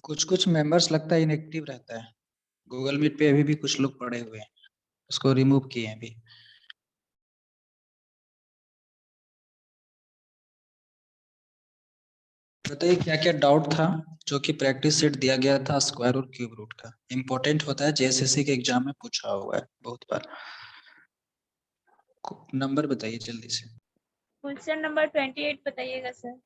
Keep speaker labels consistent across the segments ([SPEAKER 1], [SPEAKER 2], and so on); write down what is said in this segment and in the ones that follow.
[SPEAKER 1] कुछ कुछ मेंबर्स लगता है इनएक्टिव रहता है। गूगल मीट पे अभी भी कुछ लोग पड़े हुए हैं, उसको रिमूव किए हैं अभी। बताइए क्या क्या डाउट था जो कि प्रैक्टिस सेट दिया गया था स्क्वायर और क्यूब रूट का। इंपॉर्टेंट होता है, जेएसएससी के एग्जाम में पूछा हुआ है बहुत बार। नंबर बताइए जल्दी से।
[SPEAKER 2] क्वेश्चन नंबर 28 बताइएगा सर।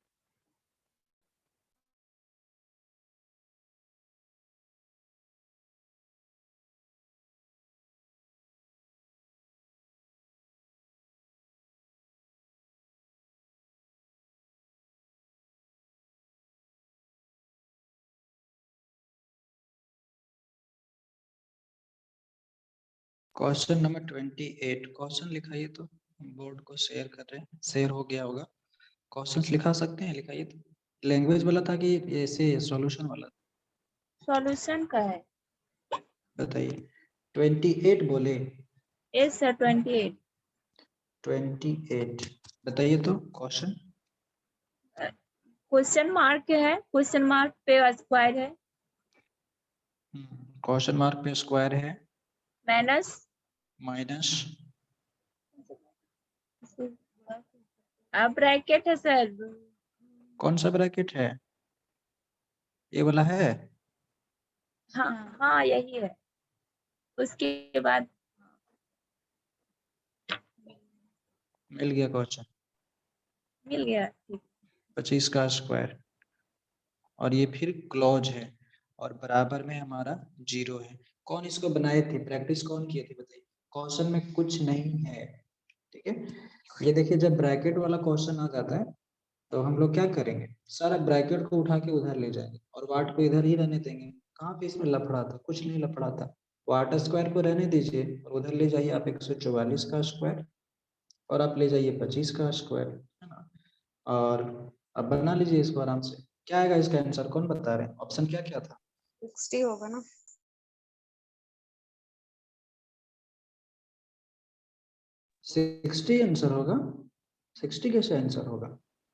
[SPEAKER 1] क्वेश्चन नंबर 28 क्वेश्चन लिखाइए तो। बोर्ड को शेयर कर रहे हैं, शेयर हो गया होगा। क्वेश्चंस लिखा सकते हैं, लिखाइए तो। लैंग्वेज वाला था कि ऐसे सॉल्यूशन वाला?
[SPEAKER 2] सॉल्यूशन का है।
[SPEAKER 1] बताइए 28 बोले।
[SPEAKER 2] Yes sir 28।
[SPEAKER 1] 28 बताइए तो क्वेश्चन।
[SPEAKER 2] क्वेश्चन मार्क है, क्वेश्चन मार्क पे स्क्वायर है।
[SPEAKER 1] क्वेश्चन मार्क पे स्क्वायर है,
[SPEAKER 2] माइनस ब्रैकेट है सर।
[SPEAKER 1] कौन सा ब्रैकेट है? ये वाला है?
[SPEAKER 2] हाँ हाँ यही है। उसके बाद
[SPEAKER 1] मिल गया क्वेश्चन।
[SPEAKER 2] मिल गया। ठीक
[SPEAKER 1] 25 का स्क्वायर, और ये फिर क्लोज है और बराबर में हमारा 0 है। कौन इसको बनाए थे, प्रैक्टिस कौन किए थे बताइए। क्वेश्चन में कुछ नहीं है, ठीक है। ये देखिए जब ब्रैकेट वाला क्वेश्चन आ जाता है तो हम लोग क्या करेंगे, सारा ब्रैकेट को उठा के उधर ले जाएंगे और वाट को इधर ही रहने देंगे। कहाँ पे इसमें लफड़ा था, कुछ नहीं लफड़ा था। वाट स्क्वायर को रहने दीजिए और उधर ले जाइए आप 144 का स्क्वायर, और आप ले जाइए 25 का स्क्वायर, है ना। और अब बना लीजिए इसको आराम से। क्या आएगा इसका आंसर, कौन बता रहे हैं? ऑप्शन क्या क्या था?
[SPEAKER 3] 60 होगा ना।
[SPEAKER 1] 60 आंसर होगा? 60 कैसे आंसर होगा?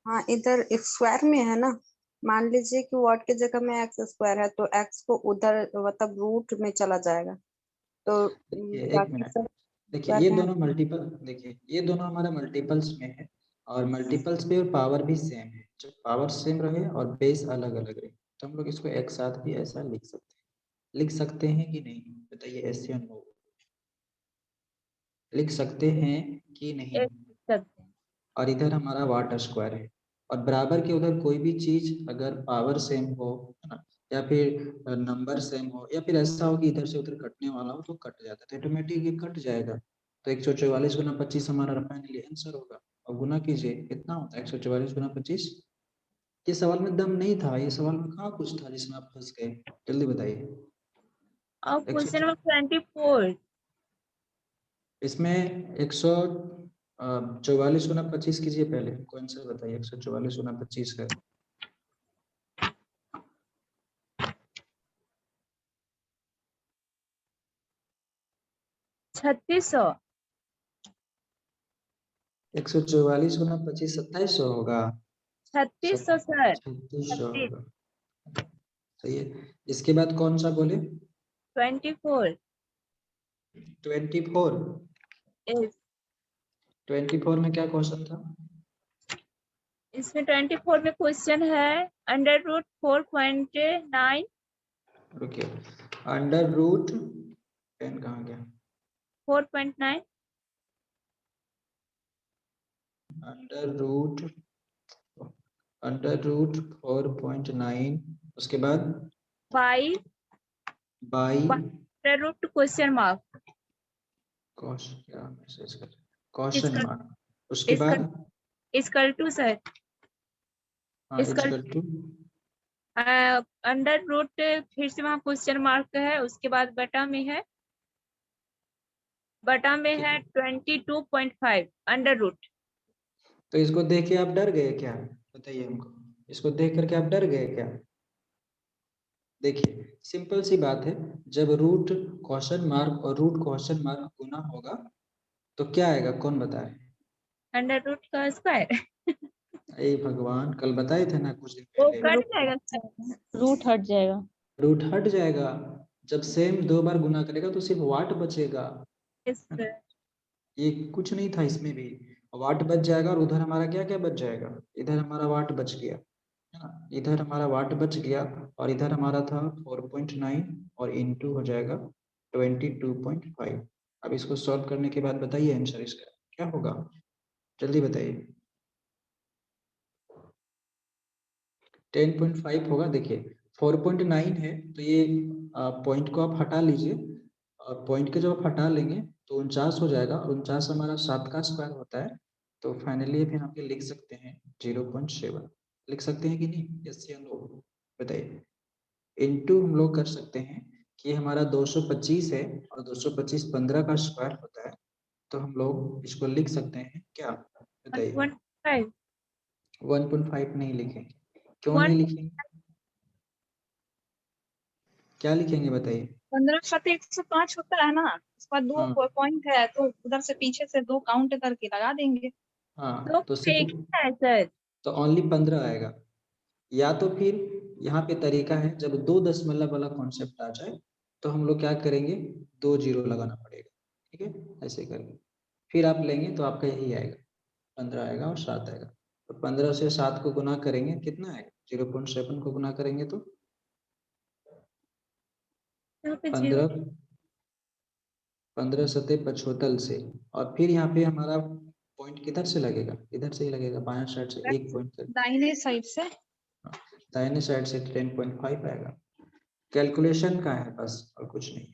[SPEAKER 3] हाँ इधर स्क्वायर में है ना। मान लीजिए कि व्हाट की जगह में एक्स स्क्वायर है तो एक्स को उधर मतलब रूट में चला जाएगा तो
[SPEAKER 1] देखिए एक
[SPEAKER 3] बाकी
[SPEAKER 1] मिनट,
[SPEAKER 3] सब
[SPEAKER 1] देखिए
[SPEAKER 3] क्या
[SPEAKER 1] ये
[SPEAKER 3] क्या
[SPEAKER 1] दोनों मल्टीपल, देखिए ये दोनों हमारा मल्टीपल्स में है, और मल्टीपल्स पे पावर भी सेम है। जब पावर सेम रहे और बेस अलग अलग रहे तो हम लोग इसको एक साथ भी ऐसा लिख सकते हैं। लिख सकते हैं कि नहीं बताइए, ऐसे या नो? लिख सकते हैं कि नहीं?
[SPEAKER 2] है, सकते हैं।
[SPEAKER 1] और इधर हमारा वाट स्क्वायर है, और बराबर के उधर कोई भी चीज अगर पावर सेम हो, है ना, या फिर नंबर सेम हो, या फिर ऐसा हो कि इधर से उधर कटने वाला हो तो कट जाता है, तो ऑटोमेटिक ये कट जाएगा। तो 144 गुना 25 हमारा फाइनली आंसर होगा। और गुना कीजिए, कितना होता है 144 गुना 25? ये सवाल में दम नहीं था, ये सवाल में कहाँ कुछ था जिसमें आप फंस गए? जल्दी बताइए।
[SPEAKER 2] और क्वेश्चन नंबर 24।
[SPEAKER 1] इसमें 144 गुना 25 कीजिए, पहले हमको आंसर बताइए 144 गुना 25 का।
[SPEAKER 2] 3600।
[SPEAKER 1] 144 गुना 25 2700 होगा।
[SPEAKER 2] 3600 सर।
[SPEAKER 1] 3600
[SPEAKER 2] 36।
[SPEAKER 1] होगा, सही है। इसके बाद कौन सा बोले?
[SPEAKER 2] 24।
[SPEAKER 1] 24।
[SPEAKER 2] यस।
[SPEAKER 1] 24 में क्या क्वेश्चन था?
[SPEAKER 2] इसमें 24 में क्वेश्चन है अंडर रूट 4.9।
[SPEAKER 1] रुकिए, अंडर रूट, पेन कहाँ गया?
[SPEAKER 2] 4.9
[SPEAKER 1] अंडर रूट 4.9, उसके बाद
[SPEAKER 2] by
[SPEAKER 1] by
[SPEAKER 2] under root question mark.
[SPEAKER 1] क्या मैसेज कर, क्वेश्चन मार्क, उसके
[SPEAKER 2] इसका
[SPEAKER 1] बाद
[SPEAKER 2] इसकल टू सर।
[SPEAKER 1] हाँ
[SPEAKER 2] equal
[SPEAKER 1] equal to,
[SPEAKER 2] under root फिर से वहाँ क्वेश्चन मार्क है, उसके बाद बटा में है 22.5 अंडर रूट।
[SPEAKER 1] तो इसको देख के आप डर गए क्या? बताइए हमको, इसको देख करके आप डर गए क्या? देखिए सिंपल सी बात है, जब रूट क्वेश्चन मार्क और रूट क्वेश्चन मार्क गुना होगा तो क्या आएगा, कौन बताए?
[SPEAKER 2] अंडर रूट का स्क्वायर।
[SPEAKER 1] अरे भगवान, कल बताए थे ना कुछ दिन
[SPEAKER 2] वो
[SPEAKER 1] पहले।
[SPEAKER 2] कट जाएगा सर।
[SPEAKER 3] रूट हट जाएगा।
[SPEAKER 1] रूट हट जाएगा। जब सेम 2 बार गुना करेगा तो सिर्फ वाट बचेगा।
[SPEAKER 2] यस
[SPEAKER 1] है ना?
[SPEAKER 2] सर।
[SPEAKER 1] ये कुछ नहीं था इसमें भी, वाट बच जाएगा और उधर हमारा क्या क्या बच जाएगा, इधर हमारा वाट बच गया, है ना, इधर हमारा वाट बच गया और इधर हमारा था 4.9 और इनटू हो जाएगा 22.5। अब इसको सॉल्व करने के बाद बताइए आंसर इसका क्या होगा, जल्दी बताइए। 10.5 होगा। देखिए 4.9 है तो ये पॉइंट को आप हटा लीजिए और पॉइंट के जब आप हटा लेंगे तो 49 हो जाएगा और 49 हमारा 7 का स्क्वायर होता है। तो फाइनली फिर हम ये लिख सकते हैं 0.7 लिख सकते हैं कि नहीं, यस या नो बताइए। इनटू हम लोग कर सकते हैं कि हमारा 225 है और 225 15 का स्क्वायर होता है, तो हम लोग इसको लिख सकते हैं क्या बताइए।
[SPEAKER 2] 1.5
[SPEAKER 1] 1.5 नहीं लिखेंगे, क्यों नहीं लिखेंगे, क्या लिखेंगे बताइए।
[SPEAKER 2] 15 का तो 105 होता है ना, उसके बाद
[SPEAKER 1] हाँ
[SPEAKER 2] 2 पॉइंट है तो उधर से पीछे से 2 काउंट करके लगा देंगे।
[SPEAKER 1] हाँ
[SPEAKER 2] 2
[SPEAKER 1] तो
[SPEAKER 2] पे एक
[SPEAKER 1] सिर्फ
[SPEAKER 2] ही है सर।
[SPEAKER 1] तो ओनली 15 आएगा। या तो फिर यहाँ पे तरीका है, जब 2 दशमलव वाला कॉन्सेप्ट आ जाए तो हम लोग क्या करेंगे, 2 जीरो लगाना पड़ेगा, ठीक है, ऐसे करके फिर आप लेंगे तो आपका यही आएगा 15 आएगा और 7 आएगा। तो 15 से 7 को गुना करेंगे कितना आएगा, 0.7 को गुना करेंगे तो
[SPEAKER 2] यहाँ पे 0
[SPEAKER 1] 15 15 सतह 75 से, और फिर यहाँ पे हमारा पॉइंट किधर से लगेगा, इधर से ही लगेगा, बाएं साइड से एक पॉइंट कर,
[SPEAKER 2] दाहिने साइड से।
[SPEAKER 1] दाहिने साइड से 10.5 आएगा। कैलकुलेशन का है बस और कुछ नहीं।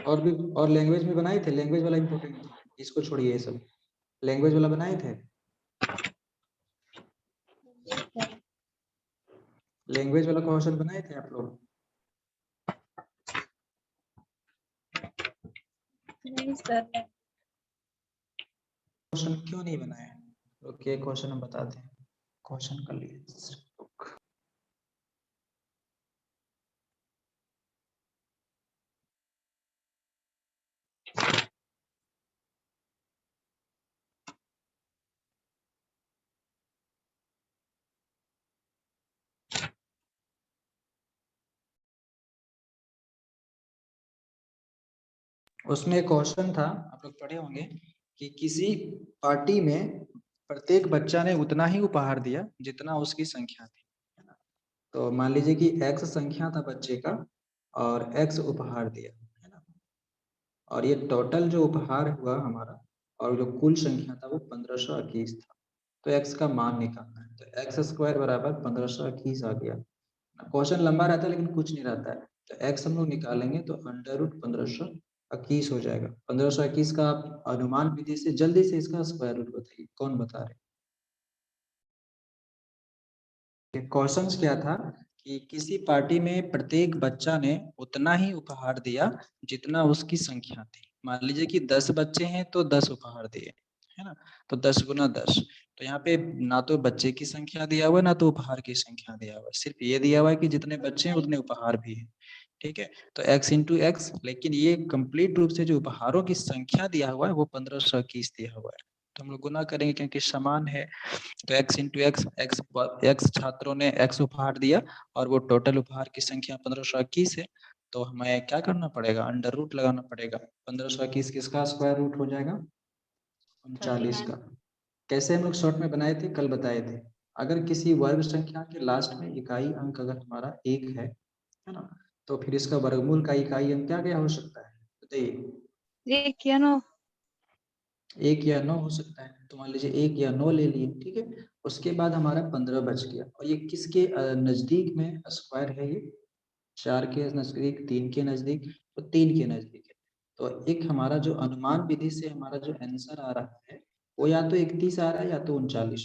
[SPEAKER 1] और भी और लैंग्वेज में बनाए थे, लैंग्वेज वाला इम्पोर्टेंट था, इसको छोड़िए ये सब, लैंग्वेज वाला बनाए थे, लैंग्वेज वाला क्वेश्चन बनाए थे आप लोग।
[SPEAKER 2] नहीं सर।
[SPEAKER 1] क्वेश्चन क्यों नहीं बनाए, ओके क्वेश्चन हम बताते हैं, क्वेश्चन कर लिए। उसमें एक क्वेश्चन था, आप लोग पढ़े होंगे कि किसी पार्टी में प्रत्येक बच्चा ने उतना ही उपहार दिया जितना उसकी संख्या थी। तो मान लीजिए कि x संख्या था बच्चे का और x उपहार दिया, है ना, और ये टोटल जो उपहार हुआ हमारा और जो कुल संख्या था वो 1521 था। तो x का मान निकालना है, तो एक्स स्क्वायर बराबर 1521 आ गया। क्वेश्चन लंबा रहता है लेकिन कुछ नहीं रहता है, तो x हम लोग निकालेंगे तो अंडर रूट 1521 हो जाएगा। 1521 का आप अनुमान विधि से जल्दी से इसका स्क्वायर रूट बताइए, कौन बता रहे। क्वेश्चन क्या था कि किसी पार्टी में प्रत्येक बच्चा ने उतना ही उपहार दिया जितना उसकी संख्या थी। मान लीजिए कि 10 बच्चे हैं तो 10 उपहार दिए, है ना, तो 10 गुना 10। तो यहाँ पे ना तो बच्चे की संख्या दिया हुआ है ना तो उपहार की संख्या दिया हुआ है, सिर्फ ये दिया हुआ है कि जितने बच्चे हैं उतने उपहार भी हैं, ठीक है। तो x इंटू एक्स, लेकिन ये कंप्लीट रूप से जो उपहारों की संख्या दिया हुआ है वो 1521 दिया हुआ है, तो हम लोग गुना करेंगे क्योंकि समान है। तो x इंटू एक्स, एक्स छात्रों ने x उपहार दिया और वो टोटल उपहार की संख्या 1521 है, तो हमें क्या करना पड़ेगा, अंडर रूट लगाना पड़ेगा। 1521 किसका स्क्वायर रूट हो जाएगा, 39 का। कैसे हम लोग शॉर्ट में बनाए थे, कल बताए थे। अगर किसी वर्ग संख्या के लास्ट में इकाई अंक अगर हमारा 1 है ना, तो फिर इसका वर्गमूल का इकाई अंक क्या क्या हो सकता है बताइए।
[SPEAKER 2] 1 या 9।
[SPEAKER 1] 1 या 9 हो सकता है, तो मान लीजिए 1 या 9 ले लिए, ठीक है। उसके बाद हमारा 15 बच गया, और ये किसके नजदीक में स्क्वायर है, ये 4 के नजदीक, 3 के नजदीक, तो 3 के नजदीक है। तो एक हमारा जो अनुमान विधि से हमारा जो आंसर आ रहा है वो या तो 31 आ रहा है या तो 39,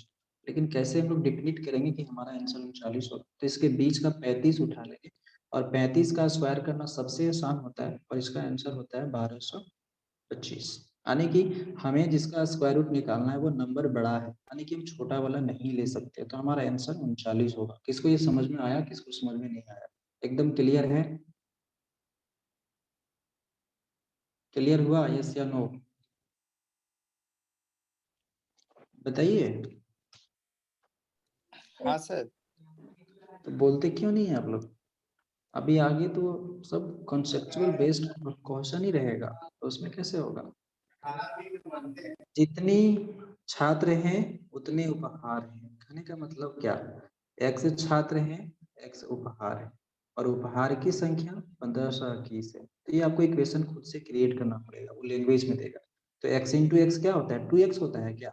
[SPEAKER 1] लेकिन कैसे हम लोग डिफिनिट करेंगे कि हमारा आंसर 39 होगा, तो इसके बीच का 35 उठा लेंगे और 35 का स्क्वायर करना सबसे आसान होता है और इसका आंसर होता है 1225। यानी कि हमें जिसका स्क्वायर रूट निकालना है वो नंबर बड़ा है, यानी कि हम छोटा वाला नहीं ले सकते, तो हमारा आंसर 39 होगा। किसको ये समझ में आया, किसको समझ में नहीं आया, एकदम क्लियर है, क्लियर हुआ, यस या नो बताइए।
[SPEAKER 4] हाँ सर।
[SPEAKER 1] तो बोलते क्यों नहीं है आप लोग। अभी आगे तो सब कॉन्सेप्चुअल बेस्ड क्वेश्चन ही रहेगा, तो उसमें कैसे होगा। जितनी छात्र हैं उतने उपहार हैं, कहने का मतलब क्या, x छात्र हैं, x उपहार है, और उपहार की संख्या 1521 है। तो ये आपको इक्वेशन खुद से क्रिएट करना पड़ेगा, वो लैंग्वेज में देगा। तो x इंटू एक्स क्या होता है, 2x होता है क्या,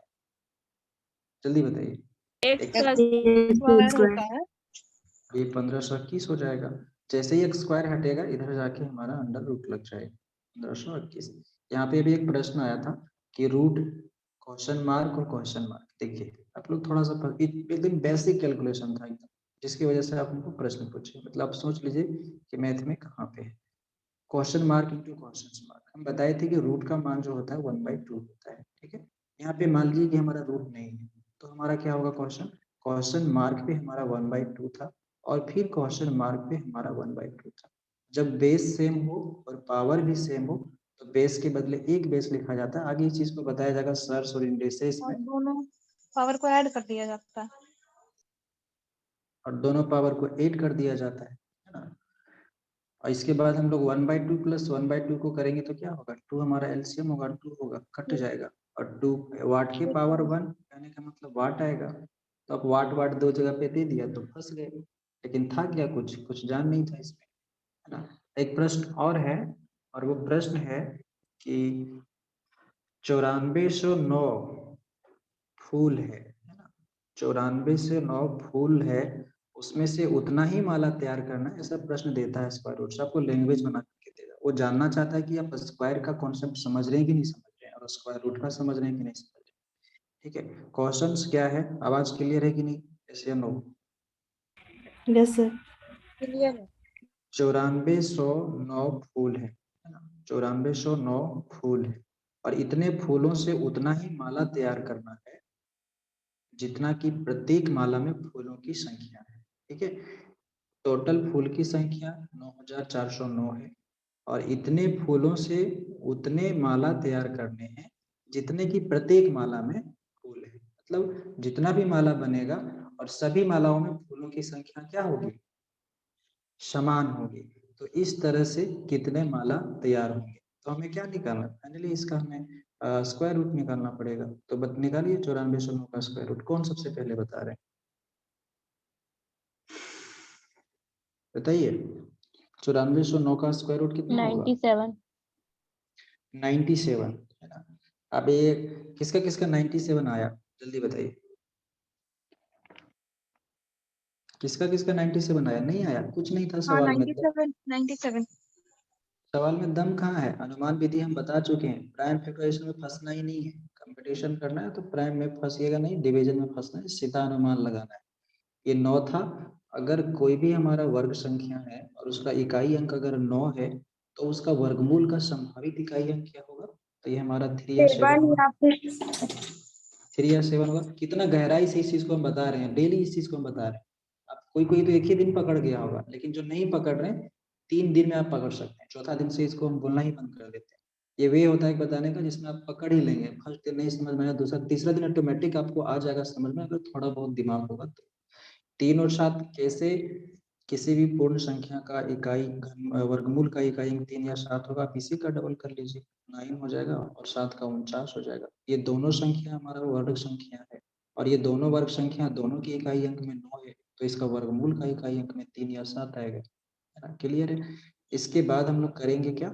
[SPEAKER 1] जल्दी बताइए।
[SPEAKER 2] एक्स
[SPEAKER 1] x
[SPEAKER 2] का स्क्वायर होता है।
[SPEAKER 1] ये 1521 हो जाएगा। जैसे ही एक्स स्क्वायर हटेगा इधर जाके हमारा अंडर रूट लग जाएगा 1521। यहाँ पे भी एक प्रश्न आया था कि रूट क्वेश्चन मार्क और क्वेश्चन मार्क, देखिए आप लोग थोड़ा सा एकदम बेसिक कैलकुलेशन था एकदम, जिसकी वजह से आप हमको प्रश्न पूछे, मतलब आप सोच लीजिए कि मैथ में कहाँ पे है। Question mark into question mark, हम बताए थे कि रूट का मान जो होता है 1/2 होता है, ठीक है। यहाँ पे मान लीजिए कि हमारा रूट नहीं है, तो हमारा क्या होगा, क्वेश्चन क्वेश्चन मार्क पे हमारा 1/2 था, और फिर क्वेश्चन मार्क पे हमारा 1/2 था। जब बेस सेम हो और पावर भी सेम हो तो बेस के बदले एक बेस लिखा जाता है। आगे इस चीज को बताया जाएगा सर्स और इंडेसेस
[SPEAKER 2] और
[SPEAKER 1] में,
[SPEAKER 2] दोनों पावर को ऐड कर दिया जाता है।
[SPEAKER 1] और दोनों पावर को 8 कर दिया जाता है ना। और इसके बाद हम लोग 1/2 प्लस 1/2 को करेंगे तो क्या होगा, 2 हमारा एलसीएम होगा, 2 होगा, कट जाएगा, और 2 वाट के पावर 1 कहने का मतलब वाट आएगा। तो अब वाट वाट दो जगह पे दे दिया तो फंस गए, लेकिन था क्या, कुछ कुछ जान नहीं था इसमें, है ना। एक प्रश्न और है, और वो प्रश्न है कि 9409 फूल है ना, 9409 फूल है, उसमें से उतना ही माला तैयार करना है, ऐसा प्रश्न देता है स्क्वायर रूट से, आपको लैंग्वेज बना के देगा। वो जानना चाहता है कि आप स्क्वायर का कॉन्सेप्ट समझ रहे हैं कि नहीं समझ रहे हैं, और स्क्वायर रूट का समझ रहे हैं कि नहीं समझ रहे हैं, ठीक है। क्वेश्चंस क्या है, आवाज क्लियर है कि नहीं, यस या नो।
[SPEAKER 4] Yes sir.
[SPEAKER 2] क्लियर है।
[SPEAKER 1] 9409 फूल है ना, 9409 फूल है, और इतने फूलों से उतना ही माला तैयार करना है जितना कि प्रत्येक माला में फूलों की संख्या है, ठीक है। टोटल फूल की संख्या 9409 है, और इतने फूलों से उतने माला तैयार करने हैं जितने की प्रत्येक माला में फूल है, मतलब जितना भी माला बनेगा और सभी मालाओं में फूलों की संख्या क्या होगी, समान होगी। तो इस तरह से कितने माला तैयार होंगे, तो हमें क्या निकालना, फाइनली इसका हमें स्क्वायर रूट निकालना पड़ेगा। तो निकालिए 9409 का स्क्वायर रूट, कौन सबसे पहले बता रहे हैं बताइए। 9409 का स्क्वायर रूट कितना होगा,
[SPEAKER 4] 97।
[SPEAKER 1] 97 है ना। अब ये किसका किसका 97 आया, जल्दी बताइए, किसका किसका 97 आया, नहीं आया, कुछ नहीं था
[SPEAKER 2] हाँ,
[SPEAKER 1] सवाल में।
[SPEAKER 2] 97
[SPEAKER 1] सवाल में दम कहाँ है, अनुमान विधि हम बता चुके हैं, प्राइम फैक्टराइजेशन में फंसना ही नहीं है, कंपटीशन करना है तो प्राइम में फंसिएगा नहीं, डिवीजन में फंसना है, सीधा अनुमान लगाना है। ये 9 था, अगर कोई भी हमारा वर्ग संख्या है और उसका इकाई अंक अगर 9 है तो उसका वर्गमूल का संभावित इकाई अंक क्या होगा, तो ये हमारा 3 या 7 होगा, 3 या 7 होगा। कितना गहराई से इस चीज को हम बता रहे हैं, डेली इस चीज को हम बता रहे हैं। अब कोई कोई तो एक ही दिन पकड़ गया होगा, लेकिन जो नहीं पकड़ रहे 3 दिन में आप पकड़ सकते हैं, चौथा दिन से इसको हम बोलना ही बंद कर देते हैं। ये वे होता है बताने का जिसमें आप पकड़ ही लेंगे, फर्स्ट दिन नहीं समझ में आया, दूसरा तीसरा दिन ऑटोमेटिक आपको आ जाएगा समझ में, अगर थोड़ा बहुत दिमाग होगा तो। 3 और 7 कैसे, किसी भी पूर्ण संख्या का इकाई वर्गमूल का इकाई अंक 3 या 7 होगा, आप इसी का डबल कर लीजिए, 9 हो जाएगा, और 7 का 49 हो जाएगा। ये दोनों संख्या हमारा वर्ग संख्या है, और ये दोनों वर्ग संख्या दोनों की इकाई अंक में 9 है, तो इसका वर्गमूल का इकाई अंक में 3 या 7 आएगा, है ना, क्लियर है। इसके बाद हम लोग करेंगे क्या,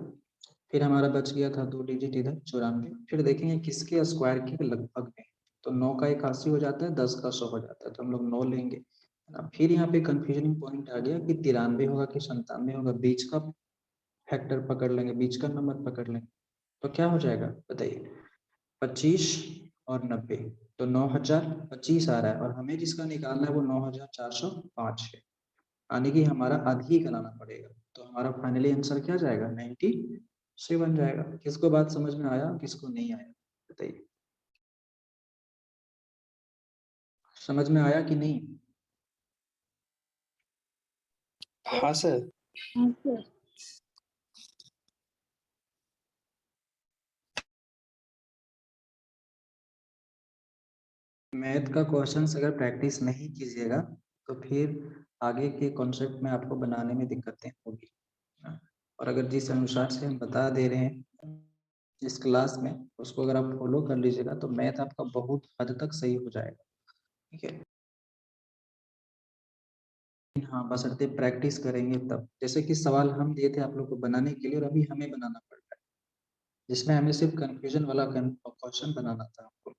[SPEAKER 1] फिर हमारा बच गया था 2 डिजिट इधर 94, फिर देखेंगे किसके स्क्वायर के लगभग में, तो 9 का 81 हो जाता है, 10 का 100 हो जाता है, तो हम लोग 9 लेंगे, है ना। फिर यहाँ पे कंफ्यूजन पॉइंट आ गया कि 93 होगा कि 97 होगा, बीच का फैक्टर पकड़ लेंगे, बीच का नंबर पकड़ लेंगे, तो क्या हो जाएगा बताइए, 25 और 90, तो 9025 आ रहा है, और हमें जिसका निकालना है वो 9405 है, यानी कि हमारा आधी ही कराना पड़ेगा, तो हमारा फाइनली आंसर क्या जाएगा, 97 जाएगा। किसको बात समझ में आया, किसको नहीं आया बताइए, समझ में आया कि नहीं।
[SPEAKER 5] हाँ सर।
[SPEAKER 1] मैथ का क्वेश्चन अगर प्रैक्टिस नहीं कीजिएगा तो फिर आगे के कॉन्सेप्ट में आपको बनाने में दिक्कतें होगी। और अगर जिस अनुसार से हम बता दे रहे हैं इस क्लास में, उसको अगर आप फॉलो कर लीजिएगा तो मैथ आपका बहुत हद तक सही हो जाएगा। ठीक है, हाँ बशर्ते प्रैक्टिस करेंगे तब। जैसे कि सवाल हम दिए थे आप लोग को बनाने के लिए और अभी हमें बनाना पड़ रहा है, जिसमें हमें सिर्फ कंफ्यूजन वाला क्वेश्चन बनाना था आपको,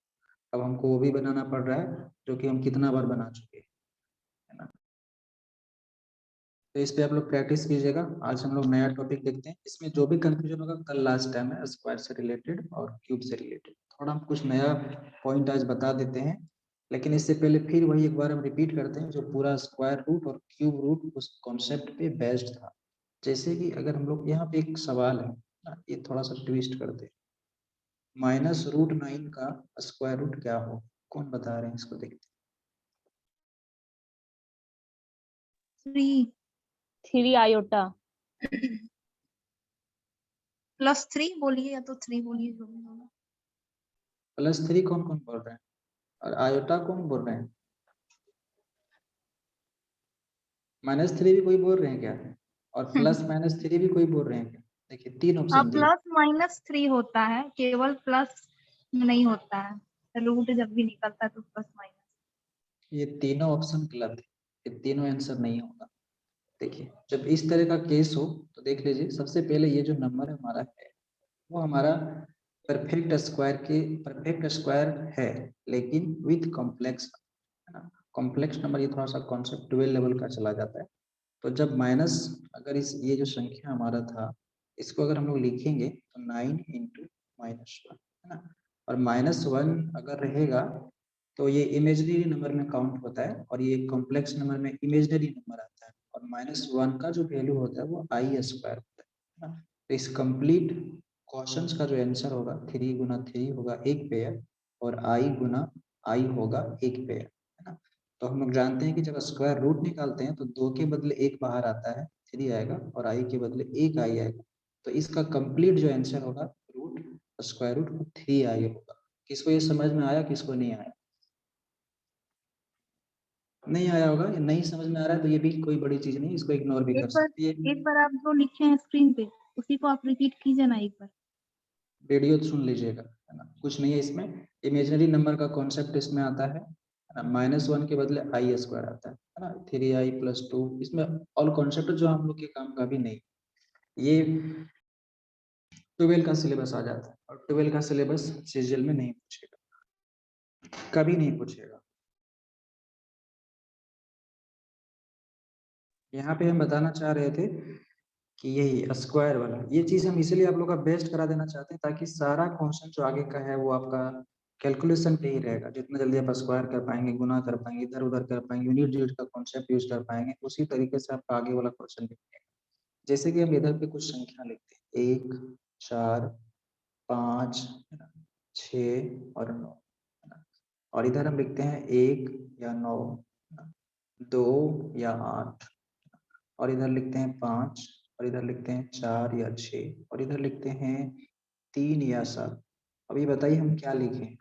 [SPEAKER 1] अब हमको वो भी बनाना पड़ रहा है जो कि हम कितना बार बना चुके हैं, है ना। तो इस पे आप लोग प्रैक्टिस कीजिएगा। आज हम लोग नया टॉपिक देखते हैं, इसमें जो भी कंफ्यूजन होगा कल लास्ट टाइम है स्क्वायर से रिलेटेड और क्यूब से रिलेटेड, थोड़ा हम कुछ नया पॉइंट आज बता देते हैं। लेकिन इससे पहले फिर वही एक बार हम रिपीट करते हैं, जो पूरा स्क्वायर रूट और क्यूब रूट उस कॉन्सेप्ट पे बेस्ड था। जैसे कि अगर हम लोग यहाँ पे एक सवाल है ना, ये थोड़ा सा ट्विस्ट करते हैं, -√9 का स्क्वायर रूट क्या हो, कौन बता रहे हैं इसको, देखते
[SPEAKER 2] 3 आयोटा।
[SPEAKER 3] +3 बोलिए या तो 3 बोलिए, जो भी होगा।
[SPEAKER 1] +3 कौन कौन बोल रहे हैं और आयोटा कौन बोल रहे हैं? -3 भी कोई बोल रहे हैं क्या, और +-3 भी कोई बोल रहे हैं क्या? देखिए 3 ऑप्शन दिए।
[SPEAKER 6] +-3 होता है, केवल प्लस नहीं होता है। रूट जब भी निकलता है तो +-।
[SPEAKER 1] ये तीनों ऑप्शन गलत है, ये तीनों आंसर नहीं होगा। देखिए जब इस तरह का केस हो तो देख लीजिए, सबसे पहले ये जो नंबर हमारा है वो हमारा परफेक्ट स्क्वायर है, लेकिन विथ कॉम्प्लेक्स, है ना। कॉम्प्लेक्स नंबर ये थोड़ा सा कॉन्सेप्ट 12 लेवल का चला जाता है। तो जब माइनस, अगर इस ये जो संख्या हमारा था इसको अगर हम लोग लिखेंगे तो 9 × -1, है ना। और -1 अगर रहेगा तो ये इमेजिनरी नंबर में काउंट होता है और ये कॉम्प्लेक्स नंबर में इमेजिनरी नंबर आता है, और -1 का जो वैल्यू होता है वो i² होता है ना। तो इस कंप्लीट क्वेश्चंस का जो आंसर होगा 3 × 3 होगा 1 पेयर, और i × i होगा 1 पेयर, है ना। तो हम लोग जानते हैं कि जब स्क्वायर रूट निकालते हैं तो 2 के बदले 1 बाहर आता है, 3 आएगा, और i के बदले 1 i आएगा। तो इसका कंप्लीट जो आंसर होगा रूट स्क्वायर रूट 3i होगा। किसको ये समझ में आया, किसको नहीं आया? नहीं आया होगा, या नहीं समझ में आ रहा है तो ये भी कोई बड़ी चीज नहीं, इसको इग्नोर भी कर सकती है।
[SPEAKER 6] एक बार आप जो लिखे हैं स्क्रीन पे उसी को आप रिपीट कीजिए ना एक बार।
[SPEAKER 1] वीडियो सुन लीजिएगा, है ना। कुछ नहीं है इसमें, इमेजिनरी नंबर का कॉन्सेप्ट इसमें आता है ना। -1 के बदले i² आता है ना, 3i + 2, इसमें ऑल कॉन्सेप्ट जो हम लोग के काम का भी नहीं, ये 12 का सिलेबस आ जाता है, और 12 का सिलेबस सीजीएल में नहीं पूछेगा, कभी नहीं पूछेगा। यहाँ पे हम बताना चाह रहे थे कि यही स्क्वायर वाला, ये चीज हम इसलिए आप लोग का बेस्ट करा देना चाहते हैं ताकि सारा क्वेश्चन जो आगे का है वो आपका कैलकुलेशन पे ही रहेगा। जितना जल्दी आप स्क्वायर कर पाएंगे, गुना कर पाएंगे, इधर उधर कर पाएंगे, यूनिट डिजिट का कॉन्सेप्ट यूज कर पाएंगे, उसी तरीके से आपका आगे वाला क्वेश्चन लिखेंगे। जैसे कि हम इधर पे कुछ संख्या लिखते हैं, 1, 4, 5, 6 और 9, और इधर हम लिखते हैं 1 या 9, 2 या 8, और इधर लिखते हैं 5, और इधर लिखते हैं 4 या 6, और इधर लिखते हैं 3 या 7। अभी बताइए हम क्या लिखें?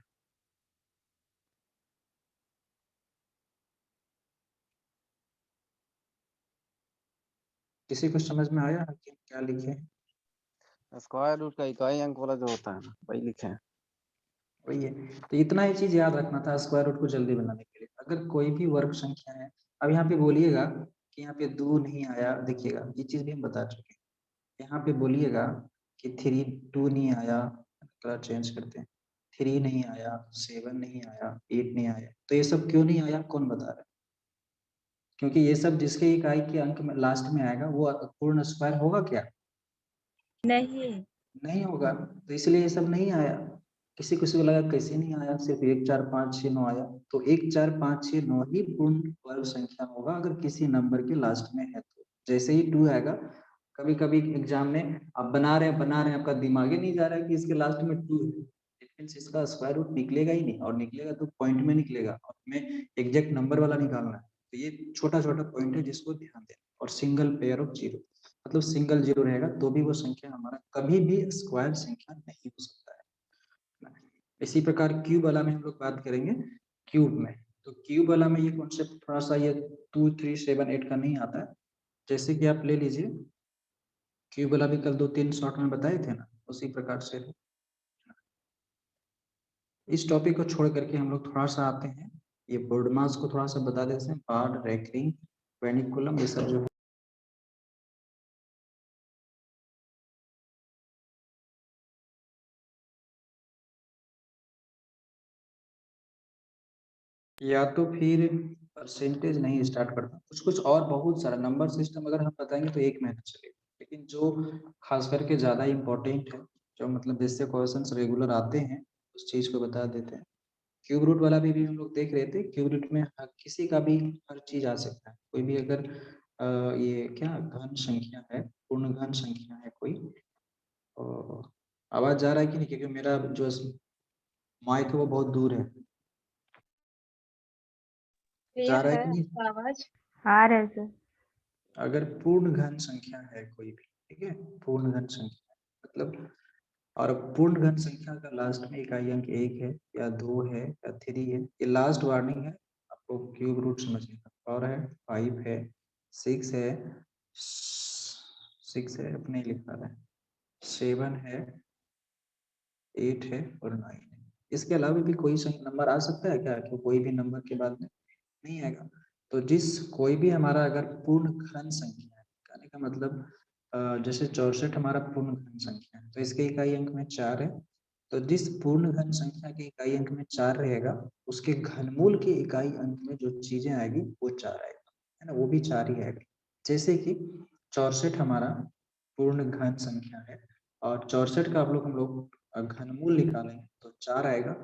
[SPEAKER 1] किसी को समझ में आया कि हम क्या लिखें?
[SPEAKER 5] स्क्वायर रूट का इकाई अंक वाला जो होता है ना, वही लिखे हैं।
[SPEAKER 1] वही है, तो इतना ही चीज याद रखना था स्क्वायर रूट को जल्दी बनाने के लिए। अगर कोई भी वर्ग संख्या है, अब यहाँ पे बोलिएगा कि यहाँ पे 2 नहीं आया, देखिएगा ये चीज भी हम बता चुके हैं। यहाँ पे बोलिएगा कि 2 नहीं आया, कलर चेंज करते हैं, 3 नहीं आया, 7 नहीं आया, 8 नहीं आया, तो ये सब क्यों नहीं आया, कौन बता रहा है? क्योंकि ये सब जिसके इकाई के अंक में लास्ट में आएगा वो पूर्ण स्क्वायर होगा क्या?
[SPEAKER 2] नहीं,
[SPEAKER 1] नहीं होगा, तो इसलिए ये सब नहीं आया। किसी किसी को लगा कैसे नहीं आया, सिर्फ 1, 4, 5, 6, 9 आया, तो 1, 4, 5, 6, 9 ही पूर्ण वर्ग संख्या होगा अगर किसी नंबर के लास्ट में है तो। जैसे ही 2 आएगा, कभी कभी एग्जाम में आप बना रहे हैं, आपका दिमाग ही नहीं जा रहा है कि इसके लास्ट में 2 है, लेकिन इसका स्क्वायर रूट निकलेगा ही नहीं, और निकलेगा तो पॉइंट में निकलेगा, और हमें एग्जैक्ट नंबर वाला निकालना है। तो ये छोटा छोटा पॉइंट है जिसको ध्यान देना, और सिंगल पेयर ऑफ जीरो, मतलब सिंगल जीरो रहेगा तो भी वो संख्या हमारा कभी भी स्क्वायर संख्या नहीं हो सकता है। इसी प्रकार क्यूब वाला में हम लोग बात करेंगे, क्यूब में तो क्यूब वाला में ये कॉन्सेप्ट थोड़ा सा ये 2 3 7 8 का नहीं आता है। जैसे कि आप ले लीजिए क्यूब वाला भी कल 2-3 शॉर्ट में बताए थे ना, उसी प्रकार से इस टॉपिक को छोड़ करके हम लोग थोड़ा सा आते हैं, ये बोर्ड मास को थोड़ा सा बता देते हैं, पार्ट रैंकिंग वेनिकुलम ये सब जो है या तो फिर परसेंटेज नहीं स्टार्ट करता, कुछ कुछ और बहुत सारा नंबर सिस्टम अगर हम बताएंगे तो 1 महीना चलेगा, लेकिन जो खास करके ज़्यादा इम्पोर्टेंट है, जो मतलब जिससे क्वेश्चंस रेगुलर आते हैं, उस चीज़ को बता देते हैं। क्यूब रूट वाला भी हम लोग देख रहे थे, क्यूब रूट में किसी का भी हर चीज़ आ सकता है, कोई भी अगर ये क्या घन संख्या है, पूर्ण घन संख्या है कोई, तो आवाज़ जा रहा है कि नहीं, क्योंकि मेरा जो माइक है वो बहुत दूर है, जा
[SPEAKER 2] क्लियर
[SPEAKER 1] रहा है
[SPEAKER 2] है
[SPEAKER 1] कि नहीं?
[SPEAKER 2] आपका आवाज?
[SPEAKER 6] आ रहे सर।
[SPEAKER 1] अगर पूर्ण घन संख्या है कोई भी, ठीक है, पूर्ण घन संख्या मतलब, और पूर्ण घन संख्या का लास्ट में इकाई अंक 1 है या 2 है या 3 है, ये लास्ट वार्निंग है, आपको क्यूब रूट समझिएगा। और है 5 है 6 है 6 है अपने लिखा रहा है, 7 है 8 है और 9 है। इसके अलावा भी कोई सही नंबर आ सकता है क्या, कि कोई भी नंबर के बाद में नहीं आएगा? तो जिस कोई भी हमारा अगर पूर्ण घन संख्या है, कहने का मतलब जैसे 64 हमारा पूर्ण घन संख्या है, तो इसके इकाई अंक में 4 है, तो जिस पूर्ण घन संख्या के इकाई अंक में 4 रहेगा, उसके घनमूल के इकाई अंक में जो चीजें आएगी वो 4 आएगा, है ना, वो भी 4 ही आएगा। जैसे कि 64 हमारा पूर्ण घन संख्या है, और 64 का हम लोग घनमूल निकालेंगे तो 4 आएगा,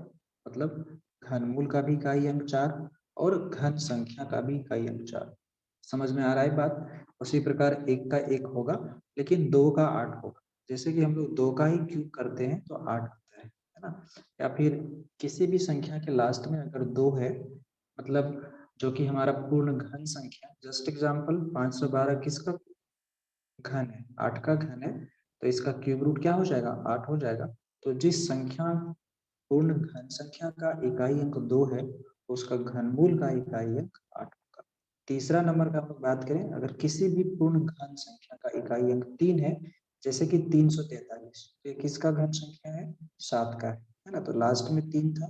[SPEAKER 1] मतलब घनमूल का भी इकाई अंक 4 और घन संख्या का भी इकाई अंक 4। समझ में आ रहा है बात? उसी प्रकार 1 का 1 होगा, लेकिन 2 का 8 होगा। जैसे कि हम लोग 2 का ही क्यूब करते हैं तो 8 आता है ना? या फिर किसी भी संख्या के लास्ट में अगर 2 है, मतलब जो कि हमारा पूर्ण घन संख्या, जस्ट एग्जांपल 512 किसका घन है? 8 का घन है, तो इसका क्यूब रूट क्या हो जाएगा? 8 हो जाएगा। तो जिस संख्या पूर्ण घन संख्या का इकाई अंक 2 है, उसका घनमूल का इकाई अंक 8 होगा। तीसरा नंबर का हम लोग बात करें, अगर किसी भी पूर्ण घन संख्या का इकाई अंक 3 है, जैसे कि 343, तो ये किसका घन संख्या है? 7 का है ना? तो लास्ट में 3 था,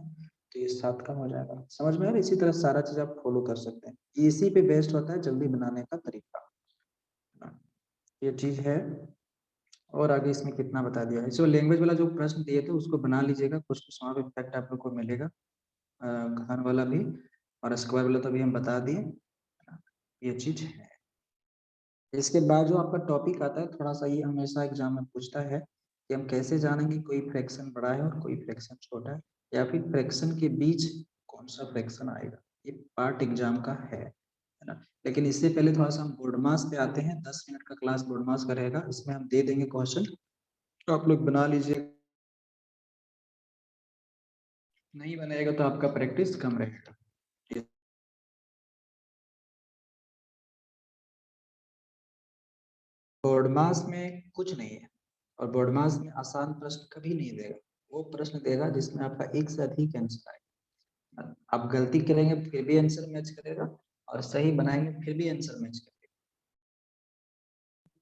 [SPEAKER 1] तो ये 7 का हो जाएगा। समझ में आ रहा है? इसी तरह सारा चीज आप फॉलो कर सकते हैं, इसी पे बेस्ड होता है जल्दी बनाने का तरीका, ये चीज है। और आगे इसमें कितना बता दिया है, इसको लैंग्वेज वाला जो प्रश्न दिए थे उसको बना लीजिएगा, कुछ कुछ वहाँ पे इफेक्ट आप लोग को मिलेगा, घन वाला भी और स्क्वायर वाला तो अभी हम बता दिए, ये चीज है। इसके बाद जो आपका टॉपिक आता है, थोड़ा सा ये हमेशा एग्जाम में पूछता है कि हम कैसे जानेंगे कोई फ्रैक्शन बड़ा है और कोई फ्रैक्शन छोटा है, या फिर फ्रैक्शन के बीच कौन सा फ्रैक्शन आएगा, ये पार्ट एग्जाम का है ना? लेकिन इससे पहले थोड़ा सा हम बोर्ड मास पे आते हैं, 10 मिनट का क्लास बोर्ड मास का रहेगा, इसमें हम दे देंगे क्वेश्चन, तो आप लोग बना लीजिए, नहीं बनेगा तो आपका प्रैक्टिस कम रहेगा। बोर्ड मास में कुछ नहीं है, और बोर्ड मास में आसान प्रश्न कभी नहीं देगा, वो प्रश्न देगा जिसमें आपका एक से अधिक आंसर आएगा। आप गलती करेंगे फिर भी आंसर मैच करेगा, और सही बनाएंगे फिर भी आंसर मैच करेगा।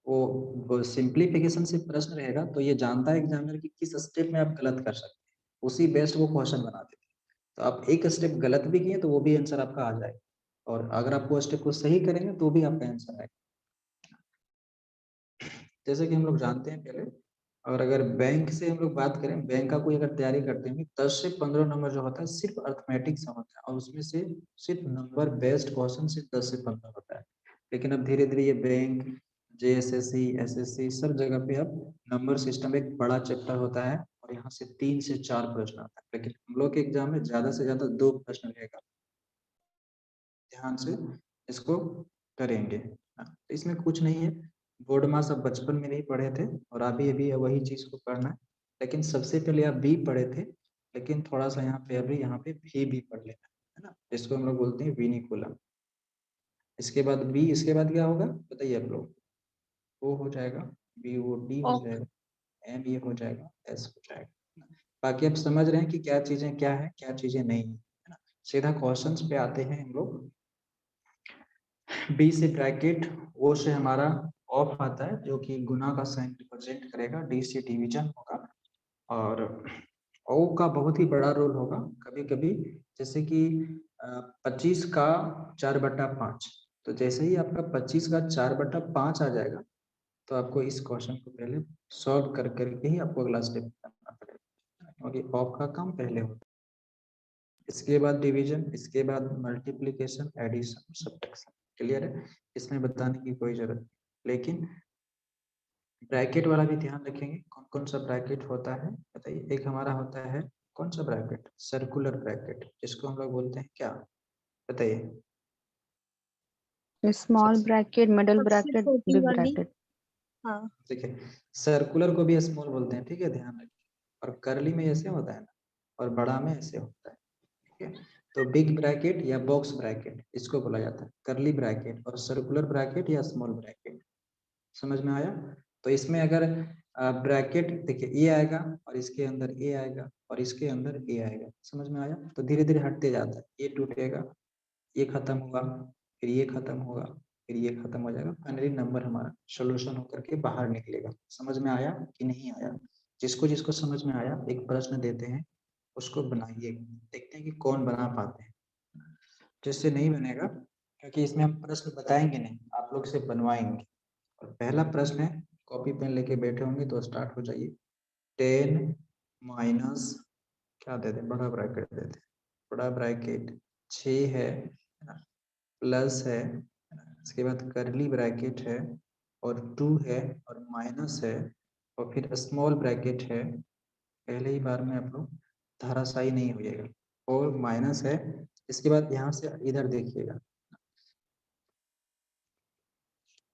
[SPEAKER 1] वो सिंप्लीफिकेशन से प्रश्न रहेगा, तो ये जानता है एग्जामिनर कि किस स्टेप में आप गलत कर सकते हैं, उसी बेस्ड वो क्वेश्चन बना देते हैं। तो आप एक स्टेप गलत भी किए तो वो भी आंसर आपका आ जाएगा, और अगर आप वो स्टेप को सही करेंगे तो भी आपका आंसर आएगा। जैसे कि हम लोग जानते हैं पहले, और अगर बैंक से हम लोग बात करें, बैंक का कोई अगर तैयारी करते हैं, 10 से 15 नंबर जो होता है सिर्फ अर्थमेटिक से होता है, और उसमें से सिर्फ नंबर बेस्ड क्वेश्चन सिर्फ 10 से 15 होता है। लेकिन अब धीरे धीरे ये बैंक, जेएसएससी, एसएससी सब जगह पे अब नंबर सिस्टम एक बड़ा चैप्टर होता है, और यहाँ से 3 से 4 प्रश्न आता है, लेकिन हम लोग के एग्जाम में ज्यादा से ज्यादा 2 प्रश्न रहेगा। ध्यान से इसको करेंगे। हाँ, तो इसमें कुछ नहीं है, बोर्ड मास अब बचपन में नहीं पढ़े थे, और अभी अभी वही चीज को पढ़ना है, लेकिन सबसे पहले आप बी पढ़े थे, लेकिन थोड़ा सा यहाँ पे अभी यहाँ पे भी पढ़ लेना है ना, इसको हम लोग बोलते हैं विनिकुलम। इसके बाद बी, इसके बाद क्या होगा बताइए आप लोग? ओ हो जाएगा, बी वो डी हो
[SPEAKER 2] ओक।
[SPEAKER 1] जाएगा, एम ये हो जाएगा, एस हो जाएगा। बाकी आप समझ रहे हैं कि क्या चीजें क्या है क्या चीजें नहीं है ना? सीधा क्वेश्चंस पे आते हैं हम लोग। बी से ब्रैकेट, ओ से हमारा ऑफ आता है जो कि गुना का साइन रिप्रेजेंट करेगा, डी से डिवीजन होगा, और ओ का बहुत ही बड़ा रोल होगा कभी कभी, जैसे कि 25 का 4/5। तो जैसे ही आपका 25 का 4/5 आ जाएगा तो आपको इस क्वेश्चन को पहले सॉल्व कर करके ही आपको अगला स्टेप करना पड़ेगा, क्योंकि ऑफ का काम पहले होता है। इसके बाद डिवीजन, इसके बाद मल्टीप्लिकेशन, एडिशन, सब्ट्रैक्शन। क्लियर है, इसमें बताने की कोई जरूरत नहीं। लेकिन ब्रैकेट वाला भी ध्यान रखेंगे, कौन कौन सा ब्रैकेट होता है बताइए। एक हमारा होता है कौन सा ब्रैकेट, सर्कुलर ब्रैकेट, जिसको हम लोग बोलते हैं क्या, बताइए।
[SPEAKER 3] स्मॉल ब्रैकेट, मिडिल
[SPEAKER 6] सबसे
[SPEAKER 3] ब्रैकेट,
[SPEAKER 6] छोटी
[SPEAKER 3] बिग
[SPEAKER 6] वाली।
[SPEAKER 3] ब्रैकेट।
[SPEAKER 6] हाँ,
[SPEAKER 1] देखिए सर्कुलर को भी स्मॉल बोलते हैं, ठीक है, ध्यान रखिए। और कर्ली में ऐसे होता है ना, और बड़ा में ऐसे होता है, ठीक है। तो बिग ब्रैकेट या बॉक्स ब्रैकेट इसको बोला जाता है, कर्ली ब्रैकेट, और सर्कुलर ब्रैकेट या स्मॉल ब्रैकेट। समझ में आया। तो इसमें अगर ब्रैकेट देखिए ए आएगा, और इसके अंदर ए आएगा, और इसके अंदर ए आएगा, समझ में आया। तो धीरे धीरे हटते जाता है, ये टूटेगा, ये खत्म हुआ, फिर ये खत्म होगा, फिर ये खत्म हो जाएगा, फाइनली नंबर हमारा सोल्यूशन होकर के बाहर निकलेगा। समझ में आया कि नहीं आया। जिसको जिसको समझ में आया एक प्रश्न देते हैं, उसको बनाइए, देखते हैं कि कौन बना पाते हैं। जिससे नहीं बनेगा, क्योंकि इसमें हम प्रश्न बताएंगे नहीं, आप लोग से बनवाएंगे। और पहला प्रश्न है, कॉपी पेन लेके बैठे होंगे तो स्टार्ट हो जाइए। 10 माइनस क्या दे दें, बड़ा ब्रैकेट दे दें, बड़ा ब्रैकेट 6 है ना, प्लस है ना, इसके बाद करली ब्रैकेट है, और 2 है, और माइनस है, और फिर स्मॉल ब्रैकेट है। पहले ही बार में आप लोग धाराशायी नहीं होइएगा, और माइनस है। इसके बाद यहाँ से इधर देखिएगा,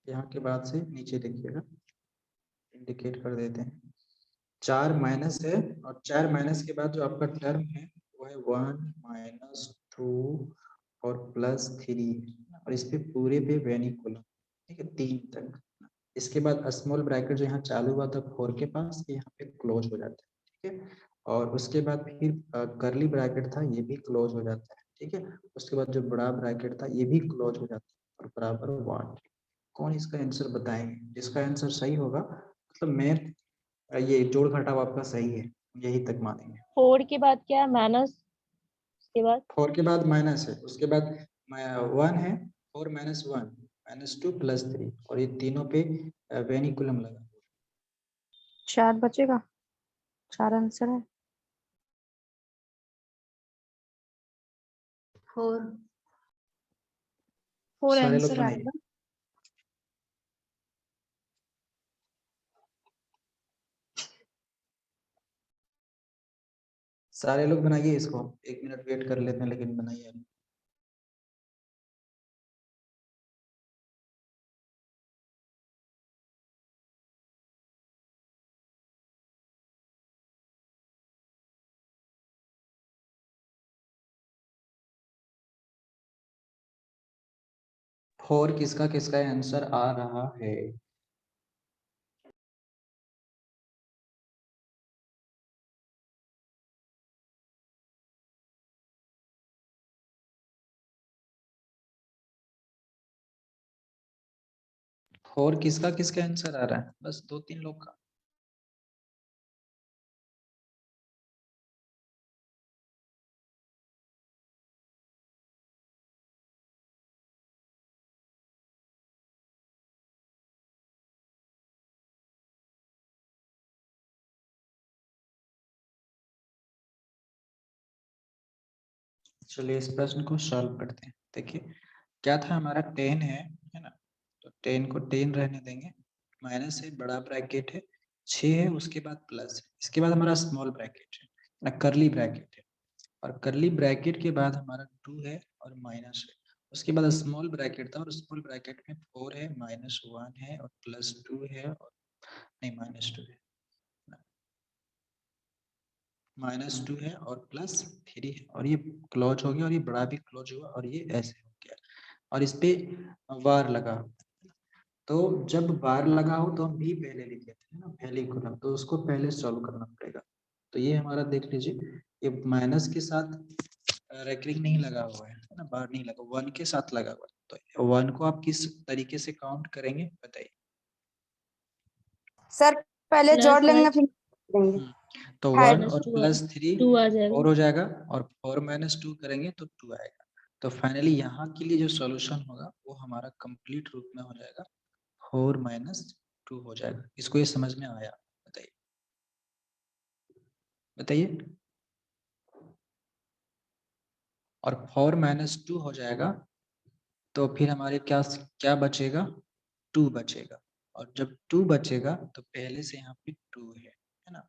[SPEAKER 1] यहाँ के बाद से नीचे देखिएगा, इंडिकेट कर देते हैं। 4 माइनस है, और 4 माइनस के बाद जो आपका टर्म है वो है 1 - 2 और +3, और इस पे पूरे पे वेनिकुलम, ठीक है, 3 तक। इसके बाद स्मॉल ब्रैकेट जो यहाँ चालू हुआ था 4 के पास, ये यहाँ पे क्लोज हो जाता है, ठीक है। और उसके बाद फिर करली ब्रैकेट था, ये भी क्लोज हो जाता है, ठीक है। उसके बाद जो बड़ा ब्रैकेट था ये भी क्लोज हो जाता है, और बराबर 1। कौन इसका आंसर बताएंगे, जिसका आंसर सही होगा, मतलब मैं ये जोड़ घटाव आपका सही है, यही तक मानेंगे।
[SPEAKER 2] 4 के बाद क्या माइनस, उसके बाद
[SPEAKER 1] 4 के बाद माइनस है, उसके बाद 1 है, 4 - 1 -2 +3, और ये तीनों पे वेनिकुलम लगा।
[SPEAKER 3] 4 बचेगा, 4 आंसर है।
[SPEAKER 6] 4
[SPEAKER 1] सारे लोग
[SPEAKER 6] आंसर
[SPEAKER 1] बनाइए।
[SPEAKER 6] आएगा।
[SPEAKER 1] सारे लोग बनाइए इसको, 1 मिनट वेट कर लेते हैं, लेकिन बनाइए। फोर किसका किसका आंसर आ रहा है। फोर किसका किसका आंसर आ रहा है, बस 2-3 लोग का। चलिए इस प्रश्न को सॉल्व करते हैं। देखिए क्या था, हमारा 10 है ना, तो 10 को 10 रहने देंगे, माइनस है, बड़ा ब्रैकेट है, 6 है, उसके बाद प्लस है, इसके बाद हमारा स्मॉल ब्रैकेट है ना, करली ब्रैकेट है, और करली ब्रैकेट के बाद हमारा 2 है और माइनस है, उसके बाद स्मॉल ब्रैकेट था, और स्मॉल ब्रैकेट में 4 है, -1 है, और +2 है, और नहीं -2 है, -2 है, और +3 है, और ये क्लोज हो गया, और ये बड़ा भी क्लोज हुआ, और ये ऐसे हो गया, और इस पे वार लगा। तो जब बार लगा हो तो हम भी पहले लिख लेते हैं ना, पहले गुना, तो उसको पहले सॉल्व करना पड़ेगा। तो ये हमारा देख लीजिए, ये माइनस के साथ रेकरिंग नहीं लगा हुआ है ना, बार नहीं लगा, 1 के साथ लगा हुआ है। तो 1 को आप किस तरीके से काउंट करेंगे बताइए।
[SPEAKER 3] सर पहले
[SPEAKER 4] प्लस
[SPEAKER 3] जोड़ लेंगे
[SPEAKER 4] है
[SPEAKER 3] फिर देंगे।
[SPEAKER 1] तो
[SPEAKER 3] हाय
[SPEAKER 1] 1 और +3
[SPEAKER 4] 2 आ जाएगा।
[SPEAKER 1] 4 हो जाएगा, और 4 - 2 करेंगे तो 2 आएगा। तो फाइनली यहाँ के लिए जो सॉल्यूशन होगा वो हमारा कंप्लीट रूप में हो जाएगा 4 - 2 हो जाएगा। इसको ये समझ में आया? बताइए बताइए। और 4 - 2 हो जाएगा तो फिर हमारे क्या क्या बचेगा? 2 बचेगा। और जब 2 बचेगा तो पहले से यहाँ पे 2 है ना,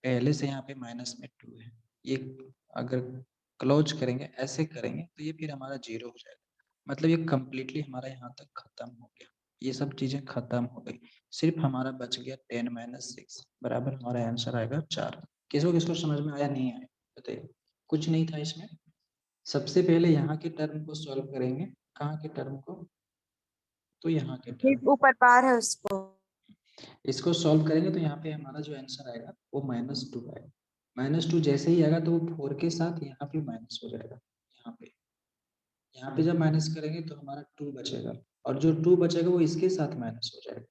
[SPEAKER 1] पहले से यहाँ पे माइनस में 2 है। ये अगर क्लोज करेंगे, ऐसे करेंगे तो ये फिर हमारा 0 हो जाएगा। मतलब ये कंप्लीटली हमारा यहाँ तक खत्म हो गया, ये सब चीजें खत्म हो गई। सिर्फ हमारा बच गया 10 - 6 बराबर हमारा आंसर आएगा 4। किसको किसको समझ में आया नहीं आया बताइए। कुछ नहीं था इसमें। सबसे पहले यहाँ के टर्म को सॉल्व करेंगे। कहाँ के टर्म को? तो यहाँ के टर्म।
[SPEAKER 3] ऊपर पार है उसको।
[SPEAKER 1] इसको सॉल्व करेंगे तो यहाँ पे हमारा जो आंसर आएगा वो -2 आएगा। -2 जैसे ही आएगा तो वो 4 के साथ यहाँ पे माइनस हो जाएगा। यहाँ पे जब माइनस करेंगे तो हमारा 2 बचेगा, और जो 2 बचेगा वो इसके साथ माइनस हो जाएगा,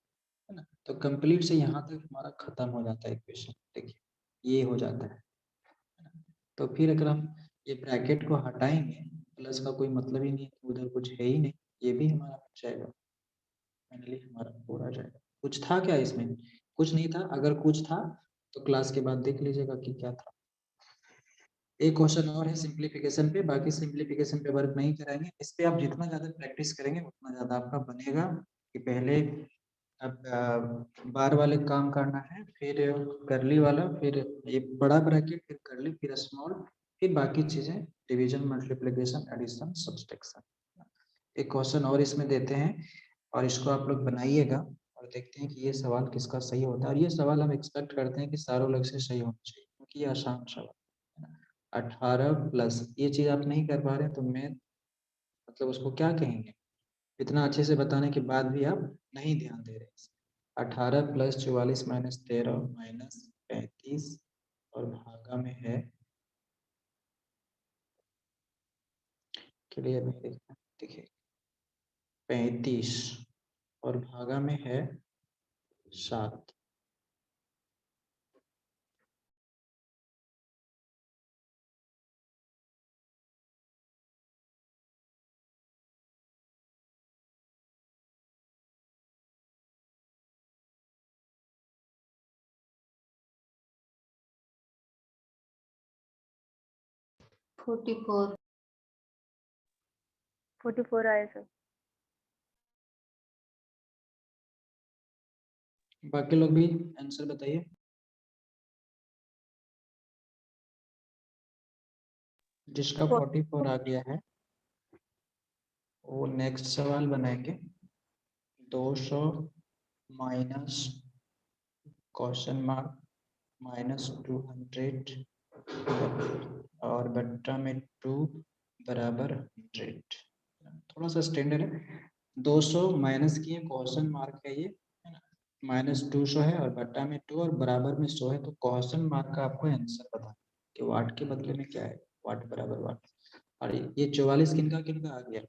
[SPEAKER 1] है ना। तो कंप्लीट से यहाँ तक हमारा खत्म हो जाता है इक्वेशन। देखिए ये हो जाता है ना? तो फिर अगर हम ये ब्रैकेट को हटाएंगे, प्लस का कोई मतलब ही नहीं है, उधर कुछ है ही नहीं, ये भी हमारा बच जाएगा। फाइनली हमारा 4 आ जाएगा। कुछ था क्या इसमें? कुछ नहीं था। अगर कुछ था तो क्लास के बाद देख लीजिएगा कि क्या था। एक क्वेश्चन और है सिंप्लीफिकेशन पे, बाकी सिंप्लीफिकेशन पे वर्क नहीं कराएंगे। इस पे आप जितना ज्यादा प्रैक्टिस करेंगे उतना ज्यादा आपका बनेगा। कि पहले अब बार वाले काम करना है, फिर करली वाला, फिर ये बड़ा ब्रैकेट, फिर करली, फिर स्मॉल, फिर बाकी चीजें डिवीजन, मल्टीप्लिकेशन, एडिशन, सब्सट्रैक्शन। एक क्वेश्चन और इसमें देते हैं और इसको आप लोग बनाइएगा और देखते हैं कि ये सवाल किसका सही होता है। और ये सवाल हम एक्सपेक्ट करते हैं कि सारों लोग से सही होना चाहिए, क्योंकि ये आसान सवाल है। 18 प्लस ये चीज आप नहीं कर पा रहे हैं तो मैं मतलब उसको क्या कहेंगे, इतना अच्छे से बताने के बाद भी आप नहीं ध्यान दे रहे। 18 + 44 - 13 - 35 और भागा में है, क्लियर नहीं देखना, देखिए 35 और भागा में है 7।
[SPEAKER 6] फोर्टी फोर आए सर।
[SPEAKER 1] बाकी लोग भी आंसर बताइए। जिसका 44 आ गया है वो नेक्स्ट सवाल बनाएंगे। 200 माइनस क्वेश्चन मार्क -200 और बट्टा में 2 बराबर 100। थोड़ा सा स्टैंडर्ड है। 200 माइनस किए, क्वेश्चन मार्क है ये, है ना, -200 है और बट्टा में 2 और बराबर में 100 है। तो क्वेश्चन मार्क का आपको आंसर बताना कि वाट के बदले में क्या है, वाट बराबर वाट। और ये 44 किनका किनका आ गया?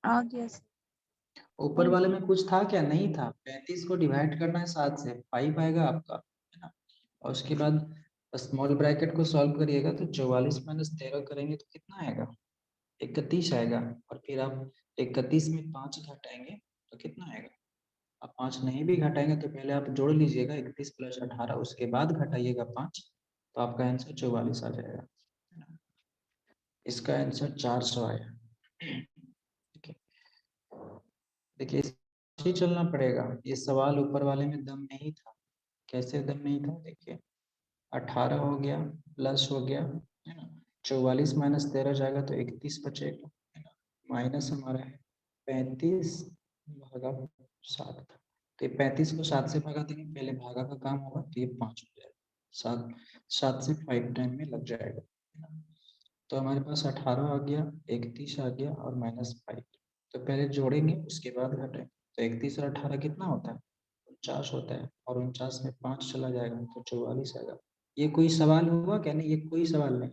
[SPEAKER 2] आ गया सर।
[SPEAKER 1] ऊपर वाले में कुछ था क्या? नहीं था। 35 को डिवाइड करना है 7 से, 5 आएगा आपका, है ना। और उसके बाद स्मॉल ब्रैकेट को सॉल्व करिएगा तो 44 - 13 करेंगे तो कितना आएगा? 31 आएगा। और फिर आप 31 में 5 घटाएंगे तो कितना आएगा? आप 5 नहीं भी घटाएंगे तो पहले आप जोड़ लीजिएगा 31 + 18, उसके बाद घटाइएगा 5, तो आपका आंसर 44 आ जाएगा, है ना। इसका आंसर 400 आया। ठीक है, देखिए ही चलना पड़ेगा। ये सवाल ऊपर वाले में दम नहीं था। कैसे दम नहीं था? देखिए 18 हो गया, प्लस हो गया, है ना, 44 - 13 जाएगा तो 31 बचेगा, है ना, माइनस हमारा है 35 भागा 7। तो ये 35 को 7 से भगा देंगे, पहले भागा का काम होगा तो ये 5 हो जाएगा। 7 से 5 टाइम में लग जाएगा, है ना। तो हमारे पास 18 आ गया, 31 आ गया और -5। तो पहले जोड़ेंगे उसके बाद घटाएंगे। तो 31 और 18 कितना होता है? 49 होता है, और 49 में 5 चला जाएगा तो 44 आएगा। ये कोई सवाल हुआ क्या? नहीं, ये कोई सवाल नहीं,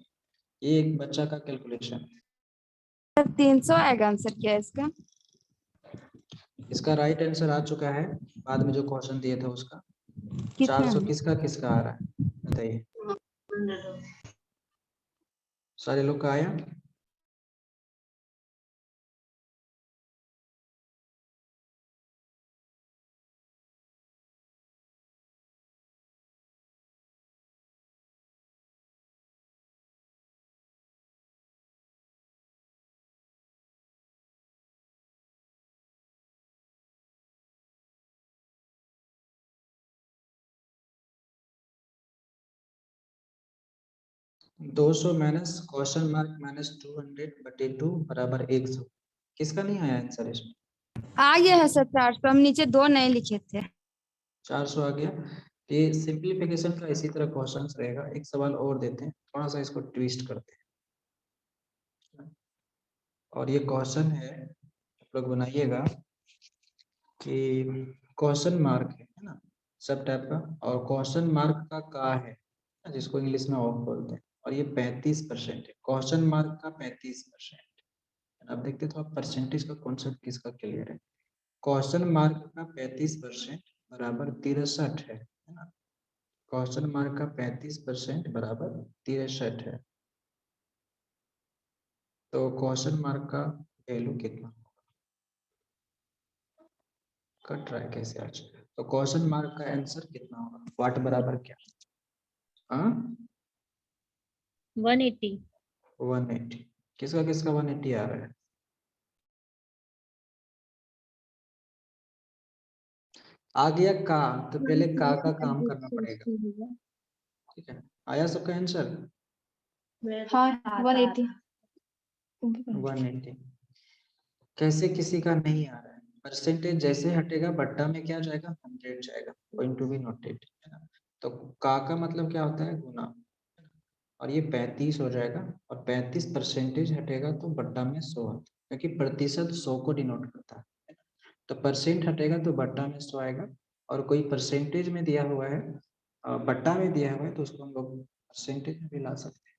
[SPEAKER 1] ये एक बच्चा का कैलकुलेशन है।
[SPEAKER 7] सर 300 आएगा आंसर क्या है इसका?
[SPEAKER 1] इसका राइट आंसर आ चुका है, बाद में जो क्वेश्चन दिए थे उसका।
[SPEAKER 7] कितना
[SPEAKER 1] 400
[SPEAKER 7] है?
[SPEAKER 1] किसका किसका आ रहा है बताइए? सारे लोग का आया? दो सौ माइनस क्वेश्चन मार्क माइनस 200/2 बराबर 100। किसका नहीं आया आंसर इसमें?
[SPEAKER 7] आ गया है सर 400, हम नीचे 2 नए लिखे थे।
[SPEAKER 1] 400 आ गया। ये सिंप्लीफिकेशन का इसी तरह क्वेश्चन रहेगा। एक सवाल और देते हैं, थोड़ा सा इसको ट्विस्ट करते हैं। और ये क्वेश्चन है, आप लोग बनाइएगा कि क्वेश्चन मार्क है ना, सब टाइप का, और क्वेश्चन मार्क का है, जिसको इंग्लिश में ऑफ बोलते हैं, और ये 35% है। क्वेश्चन मार्क का 35%। अब देखते तो आप परसेंटेज का कॉन्सेप्ट किसका क्लियर है। क्वेश्चन मार्क का 35% बराबर 63 है ना। क्वेश्चन मार्क का 35% बराबर 63 है। तो क्वेश्चन मार्क का वैल्यू कितना कट रहा है कैसे आज? तो क्वेश्चन मार्क का आंसर कितना होगा? वाट बराबर क्या? हाँ
[SPEAKER 2] 180।
[SPEAKER 1] 180। किसका किसका 180 आ रहा है? आ गया का, तो पहले का काम करना पड़ेगा। ठीक है, आया सबका आंसर?
[SPEAKER 4] हाँ 180।
[SPEAKER 1] 180। कैसे किसी का नहीं आ रहा है? परसेंटेज जैसे हटेगा बट्टा में क्या जाएगा? 100 जाएगा। गोइंग टू बी नोटेड, है ना। तो का मतलब क्या होता है? गुना। और ये 35 हो जाएगा, और 35 परसेंटेज हटेगा तो बट्टा में 100 आता है, क्योंकि प्रतिशत 100 को डिनोट करता है। तो परसेंट हटेगा तो बट्टा में 100 आएगा। और कोई परसेंटेज में दिया हुआ है, बट्टा में दिया हुआ है, तो उसको हम लोग परसेंटेज में भी ला सकते हैं।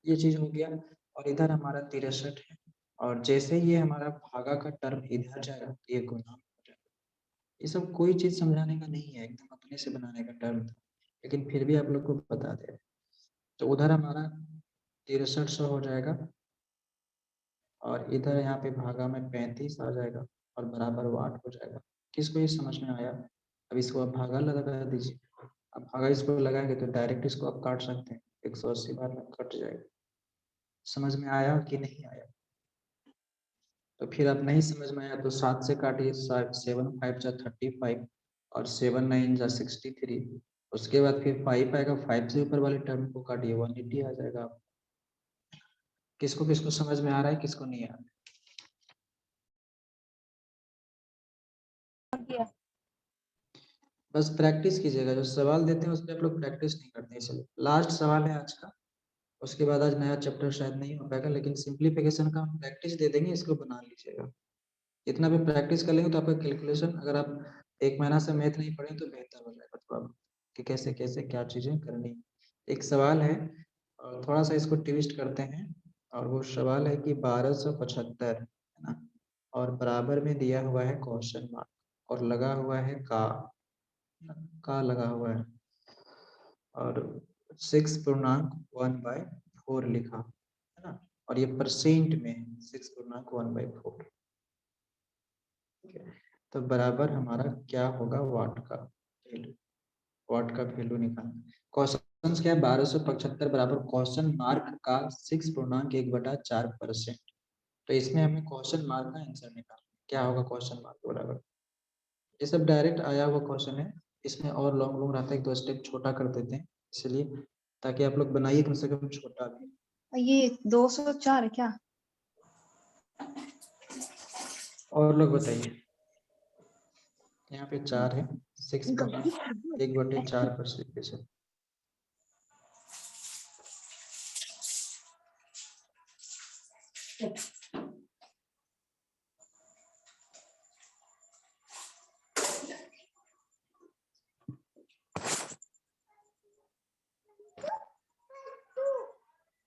[SPEAKER 1] ये चीज हो गया। और इधर हमारा 63 है, और जैसे ये हमारा भागा का टर्म इधर जाएगा तो ये गुना हो जाएगा। ये सब कोई चीज समझाने का नहीं है, एकदम अपने से बनाने का टर्म था, लेकिन फिर भी आप लोग को बता दे। तो उधर हमारा 6300 हो जाएगा, और इधर यहाँ पे भागा में 35 आ जाएगा, और बराबर वाट हो जाएगा। किसको ये समझ में आया? अब इसको आप भागा लगा दीजिए। अब भागा इसको लगाएंगे तो डायरेक्ट इसको आप काट सकते हैं, 180 बार में कट जाएगा। समझ में आया कि नहीं आया? तो फिर आप नहीं समझ में आया तो 7 से काटिए। 7 5 जा 35, और 7 9 जा 63। उसके बाद फिर 5 आएगा, 5 से ऊपर वाले टर्म को काटिए, 180 आ जाएगा। किसको किसको समझ में आ रहा है, किसको नहीं आ रहा है? बस प्रैक्टिस कीजिएगा, जो सवाल देते हैं उस पर आप लोग प्रैक्टिस नहीं करते, इसलिए लास्ट सवाल है आज का। उसके बाद आज नया चैप्टर शायद नहीं हो पाएगा, लेकिन सिंप्लीफिकेशन का हम प्रैक्टिस दे देंगे, इसको बना लीजिएगा। इतना भी प्रैक्टिस कर लेंगे तो आपका कैलकुलेशन, अगर आप 1 महीना से मैथ नहीं पढ़े तो बेहतर हो जाएगा थोड़ा, कि कैसे कैसे क्या चीजें करनी। एक सवाल है, और थोड़ा सा इसको ट्विस्ट करते हैं, और वो सवाल है कि 1275 है ना, और बराबर में दिया हुआ है क्वेश्चन मार्क, और लगा हुआ है का लगा हुआ है, और 6.1/4 लिखा है ना, और ये परसेंट में 6.1/4। तो बराबर हमारा क्या होगा? वाट का वैल्यू। वाट का वैल्यू निकालना। क्वेश्चन क्या है? 1275 बराबर क्वेश्चन मार्क का 6.1/4%। तो इसमें हमें क्वेश्चन मार्क का आंसर निकालना। क्या होगा क्वेश्चन मार्क बराबर? ये सब डायरेक्ट आया हुआ क्वेश्चन है, इसमें और लॉन्ग लॉन्ग रहता है, 1 2 स्टेप छोटा कर देते हैं इसलिए, ताकि आप लोग बनाइए कम से कम छोटा भी।
[SPEAKER 4] ये 204 है क्या?
[SPEAKER 1] और लोग बताइए। यहाँ पे 4 है, 6.1/4%।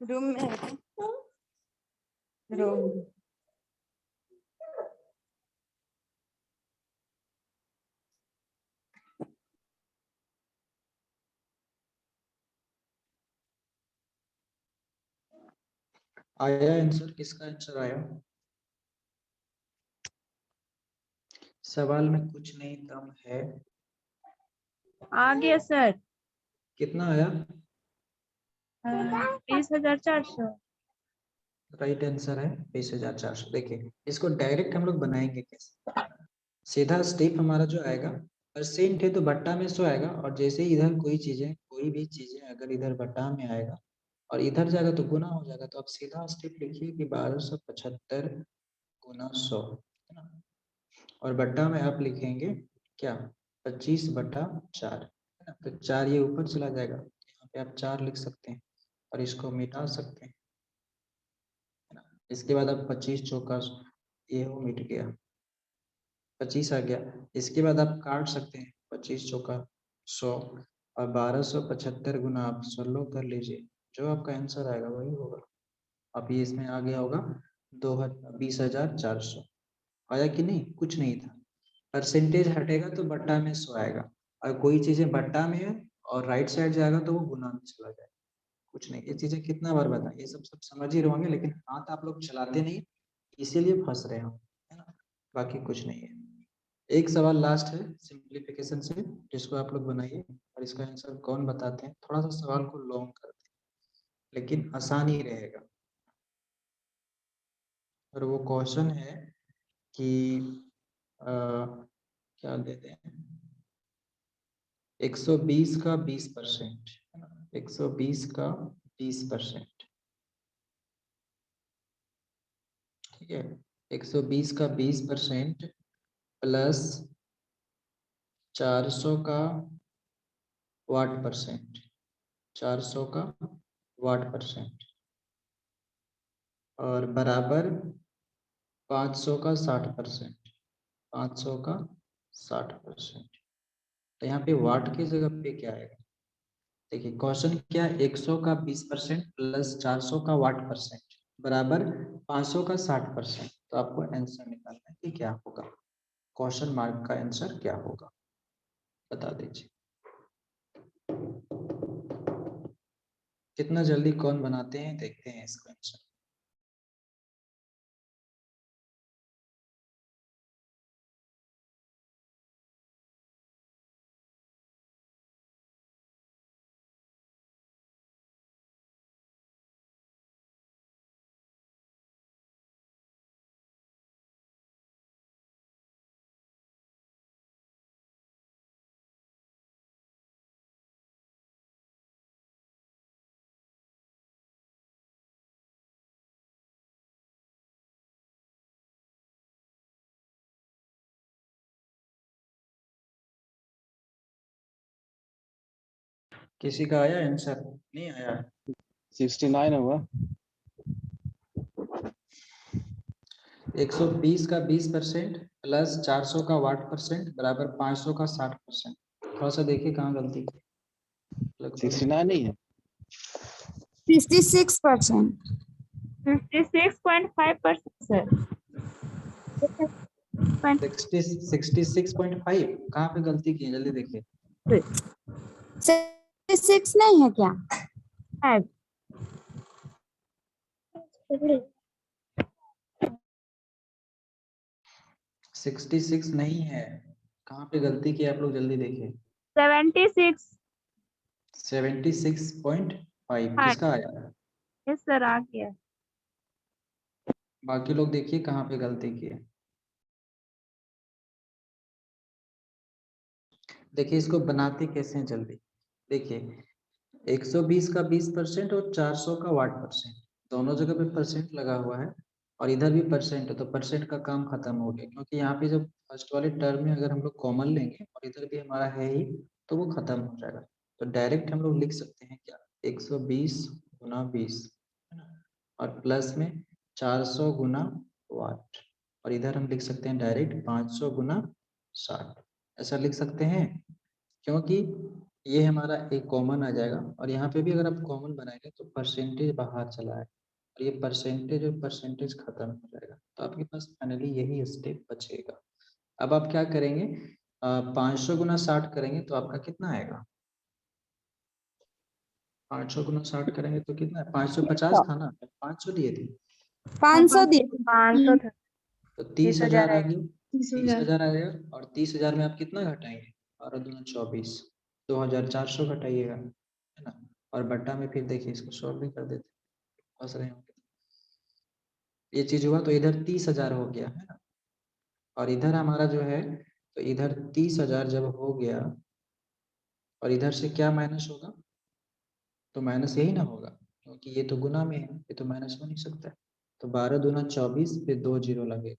[SPEAKER 3] रूम में है रूम
[SPEAKER 1] आया आंसर? किसका आंसर आया? सवाल में कुछ नहीं दम है।
[SPEAKER 2] आ गया सर।
[SPEAKER 1] कितना आया?
[SPEAKER 2] 20,400।
[SPEAKER 1] राइट आंसर है 20,400। देखिए इसको डायरेक्ट हम लोग बनाएंगे कैसे? सीधा स्टेप हमारा जो आएगा, परसेंट है तो बट्टा में 100 आएगा, और जैसे ही इधर कोई भी चीजें अगर इधर बट्टा में आएगा और इधर जाएगा तो गुना हो जाएगा। तो आप सीधा स्टेप लिखिए कि 1275 गुना 100, है ना। और बट्टा में आप लिखेंगे क्या? 25/4, है ना। तो 4 ये ऊपर चला जाएगा, यहाँ पे आप 4 लिख सकते हैं और इसको मिटा सकते हैं, है ना। इसके बाद आप 25 चौका ये हो मिट गया, 25 आ गया। इसके बाद आप काट सकते हैं, 25 चौका 100 और 1275 गुना आप 16 कर लीजिए, जो आपका आंसर आएगा वही होगा। अभी इसमें आ गया होगा 20,400। आया कि नहीं? कुछ नहीं था। परसेंटेज हटेगा तो बट्टा में 100 आएगा, और कोई चीजें बट्टा में है और राइट साइड जाएगा तो वो गुना में चला जाएगा। कुछ नहीं। ये चीजें कितना बार बताएं, ये सब समझ ही रहोगे, लेकिन हाथ आप लोग चलाते नहीं, इसीलिए फंस रहे हो, है ना। बाकी कुछ नहीं है। एक सवाल लास्ट है सिंप्लीफिकेशन से, जिसको आप लोग बनाइए और इसका आंसर कौन बताते हैं। थोड़ा सा सवाल को लॉन्ग करते हैं लेकिन आसान ही रहेगा। और वो क्वेश्चन है कि क्या देते हैं, 120 का 20%, है ना। 120 का 20%, ठीक है। 120 का 20% प्लस 400 का वाट परसेंट, 400 का वाट परसेंट, और बराबर 500 का 60%, 500 का 60%। तो यहाँ पे वाट की जगह पे क्या आएगा? देखिए क्वेश्चन क्या है, 100 का 20% प्लस 400 का वाट परसेंट बराबर 500 का 60%। तो आपको आंसर निकालना है कि क्या होगा, क्वेश्चन मार्क का आंसर क्या होगा, बता दीजिए। कितना जल्दी कौन बनाते हैं देखते हैं इसका आंसर। किसी का आया आंसर? नहीं आया?
[SPEAKER 5] 69 होगा।
[SPEAKER 1] 120 का 20% प्लस 400 का वाट परसेंट बराबर 500 का 60%। थोड़ा सा देखिए कहाँ गलती की। लगभग
[SPEAKER 5] 69 नहीं है।
[SPEAKER 7] 66%।
[SPEAKER 2] 56.5% सर।
[SPEAKER 1] 66.5 कहाँ पे गलती की है? जल्दी देखिए।
[SPEAKER 7] 66 नहीं है क्या?
[SPEAKER 1] 66 नहीं है, कहाँ पे गलती की आप लोग जल्दी देखिए।
[SPEAKER 2] 76।
[SPEAKER 1] 76.5 किसका आया?
[SPEAKER 2] यस सर आ गया।
[SPEAKER 1] बाकी लोग देखिए कहाँ पे गलती की है। देखिए इसको बनाते कैसे हैं जल्दी देखिए। 120 का 20% और 400 का वाट परसेंट, दोनों जगह पे परसेंट लगा हुआ है और इधर भी परसेंट है, तो परसेंट का काम खत्म हो गया, क्योंकि यहाँ पे जब फर्स्ट वाले टर्म में अगर हम लोग कॉमन लेंगे और इधर भी हमारा है ही, तो वो खत्म हो जाएगा। तो डायरेक्ट हम लोग लिख सकते हैं क्या, 120 गुना 20, है ना, और प्लस में 400 गुना वाट, और इधर हम लिख सकते हैं डायरेक्ट 500 गुना 60। ऐसा लिख सकते हैं, क्योंकि ये हमारा एक कॉमन आ जाएगा और यहाँ पे भी अगर आप कॉमन बनाएंगे तो परसेंटेज बाहर चला आएगा और ये परसेंटेज और परसेंटेज खत्म हो जाएगा। तो आपके पास फाइनली यही स्टेप बचेगा। अब आप क्या करेंगे, 500 गुना 60 करेंगे तो आपका कितना आएगा? 500 गुना 60 करेंगे तो कितना है? 550 था ना, 500 दिए थे
[SPEAKER 7] 500 दिए।
[SPEAKER 2] 500 था।
[SPEAKER 1] तो 30,000 आ गया।
[SPEAKER 4] 30,000।
[SPEAKER 1] 30,000 आ गया और 30,000 में आप कितना घटाएंगे? 12 दूना 24, 2,400 घटाइएगा, है ना। और बट्टा में फिर देखिए इसको सॉल्व भी कर देते, फंस रहे होंगे। ये चीज हुआ तो इधर 30,000 हो गया, है ना। और इधर हमारा जो है, तो इधर 30,000 जब हो गया और इधर से क्या माइनस होगा? तो माइनस यही ना होगा, क्योंकि ये तो गुना में है, ये तो माइनस हो नहीं सकता है। तो 12 दूना 24 पे 2 जीरो लगे,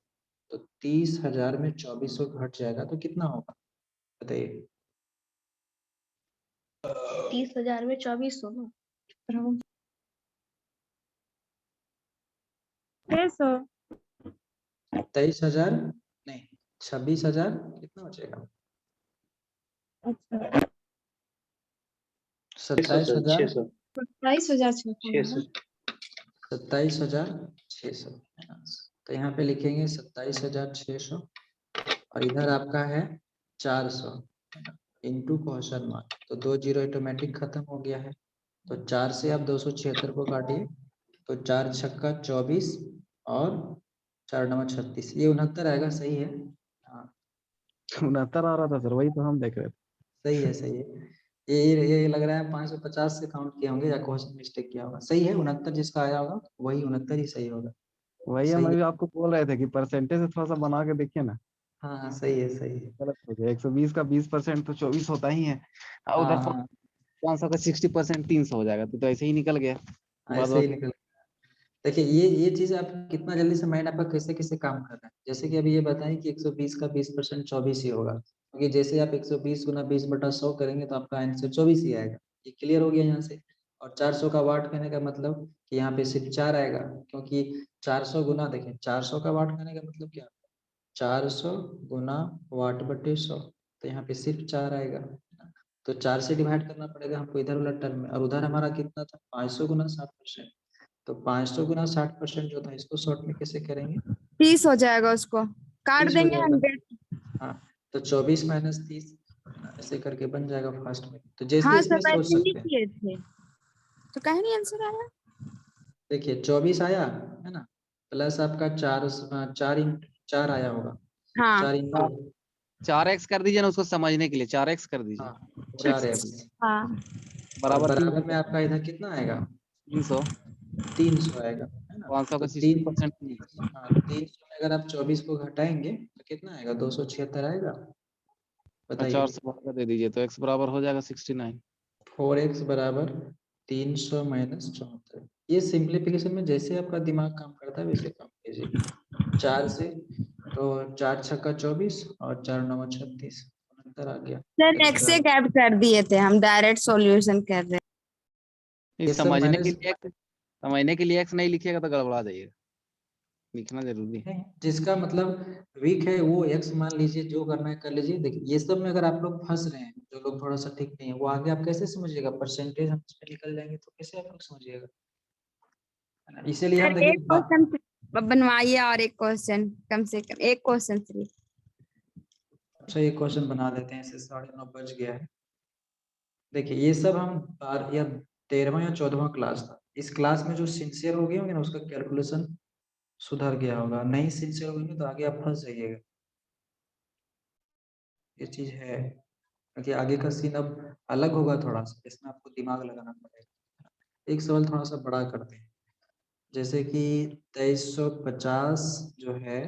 [SPEAKER 1] तो 30,000 में 2400 घट जाएगा तो कितना होगा बताइए?
[SPEAKER 4] 30,000 में 2400 ना।
[SPEAKER 2] 600।
[SPEAKER 1] 23,000 नहीं, 26,000 कितना बचेगा?
[SPEAKER 2] अच्छा
[SPEAKER 1] 27,000,
[SPEAKER 4] 27,600।
[SPEAKER 1] 27,600 है ना। तो यहाँ पे लिखेंगे 27,600 और इधर आपका है 400 इंटू क्वेश्चन मार्क, तो 2 जीरो ऑटोमेटिक खत्म हो गया है। तो 4 से आप 276 को काटिए, तो 4 छक्का 24 और 4 नवा 36, ये 69 आएगा, सही है। हाँ
[SPEAKER 5] 69 आ रहा था सर, वही तो हम देख रहे थे।
[SPEAKER 1] सही है, सही है। ये लग रहा है 550 से काउंट किए होंगे या क्वेश्चन मिस्टेक किया होगा। सही है, 69 जिसका आया होगा वही 69 ही सही होगा।
[SPEAKER 5] वही हम
[SPEAKER 1] सही है,
[SPEAKER 5] अभी आपको बोल रहे थे कि परसेंटेज से थोड़ा सा बना के देखिए ना,
[SPEAKER 1] हाँ हाँ सही है, सही है।
[SPEAKER 5] गलत हो गया। 120 का 20% तो 24 होता ही है, और
[SPEAKER 1] हाँ
[SPEAKER 5] उधर
[SPEAKER 1] हाँ
[SPEAKER 5] 500 का 60% 300 हो जाएगा, तो ऐसे ही निकल गया। बाद
[SPEAKER 1] ऐसे ही
[SPEAKER 5] बाकी
[SPEAKER 1] निकल। देखिए ये चीज आप कितना जल्दी से माइंड आपका कैसे कैसे काम कर रहा है। जैसे कि अभी ये बताएं कि 120 का 20% 24 ही होगा, क्योंकि जैसे आप 120 गुना 20/100 करेंगे तो आपका आंसर 24 ही आएगा। ये क्लियर हो गया यहाँ से। और 400 का वाट कहने का मतलब कि यहाँ पे सिर्फ 4 आएगा, क्योंकि 400 गुना, देखें 400 का वाट कहने का मतलब क्या, 400 गुना वाट बटे 100, तो यहाँ पे सिर्फ 4 आएगा। तो 4 से डिवाइड करना पड़ेगा हमको इधर वाला टर्म में, और उधर हमारा कितना था 500 गुना 60%। तो 500 गुना 60% जो था इसको शॉर्ट में कैसे करेंगे?
[SPEAKER 7] 30 हो जाएगा, उसको काट
[SPEAKER 1] 30 हो
[SPEAKER 7] देंगे
[SPEAKER 1] जाएगा।
[SPEAKER 7] 100।
[SPEAKER 1] हाँ तो 24 माइनस 30 ऐसे करके बन जाएगा फास्ट में। तो जैसे
[SPEAKER 7] हाँ
[SPEAKER 1] इसमें
[SPEAKER 7] सब
[SPEAKER 1] सोच
[SPEAKER 7] ऐसे ही
[SPEAKER 1] सकते हैं,
[SPEAKER 7] किए थे, तो कहीं नहीं आंसर आया।
[SPEAKER 1] देखिए 24 आया है ना, प्लस आपका 4 आया होगा,
[SPEAKER 7] हाँ
[SPEAKER 1] 4 इंटू
[SPEAKER 5] 4x कर दीजिए ना, उसको समझने के लिए 4x कर दीजिए,
[SPEAKER 1] हाँ 4x,
[SPEAKER 7] हाँ
[SPEAKER 1] और
[SPEAKER 5] बराबर
[SPEAKER 1] बराबर में आपका इधर कितना आएगा?
[SPEAKER 5] 300।
[SPEAKER 1] 300 आएगा, है ना।
[SPEAKER 5] 500
[SPEAKER 1] तो
[SPEAKER 5] का 60% 300।
[SPEAKER 1] हाँ 300 में अगर आप 24 को घटाएंगे तो कितना आएगा? 276 आएगा, बताइए।
[SPEAKER 5] 400 बराबर दे दीजिए तो x बराबर हो जाएगा 69।
[SPEAKER 1] 4x बराबर 300 माइनस 74। ये सिंप्लीफिकेशन में जैसे आपका दिमाग काम करता है वैसे काम कीजिए। 4 से तो 4 छक्का 24 और 4 नवा 36, अंतर आ गया।
[SPEAKER 7] सर
[SPEAKER 1] x
[SPEAKER 7] एक्स से
[SPEAKER 1] बराबर,
[SPEAKER 7] कैप कर दिए थे, हम डायरेक्ट सॉल्यूशन कर रहे हैं।
[SPEAKER 5] नहीं,
[SPEAKER 1] ये सब माइनस,
[SPEAKER 5] समझने के लिए x नहीं लिखिएगा तो गड़बड़ा जाइएगा, लिखना जरूरी है।
[SPEAKER 1] जिसका मतलब वीक है वो x मान लीजिए, जो करना है कर लीजिए। देखिए ये सब में अगर आप लोग फंस रहे हैं, जो लोग थोड़ा सा ठीक नहीं है, वो आगे आप कैसे समझिएगा? परसेंटेज हम इसमें निकल जाएंगे तो कैसे आप लोग समझिएगा, है ना। इसीलिए हम
[SPEAKER 7] सर एक
[SPEAKER 1] देखिए
[SPEAKER 7] क्वेश्चन बनवाइए और एक क्वेश्चन, कम से कम एक क्वेश्चन सिर्फ।
[SPEAKER 1] अच्छा ये क्वेश्चन बना देते हैं, इसे 9:30 बज गया है। देखिए ये सब हम 12 या 13वां या 14वां क्लास था, इस क्लास में जो सिंसियर हो गए होंगे ना उसका कैलकुलेशन सुधर गया होगा, नहीं सिंसियर होंगे तो आगे आप फंस जाइएगा। ये चीज है, क्योंकि आगे का सीन अब अलग होगा थोड़ा सा, इसमें आपको दिमाग लगाना पड़ेगा। एक सवाल थोड़ा सा बड़ा करते हैं, जैसे कि 2350 जो है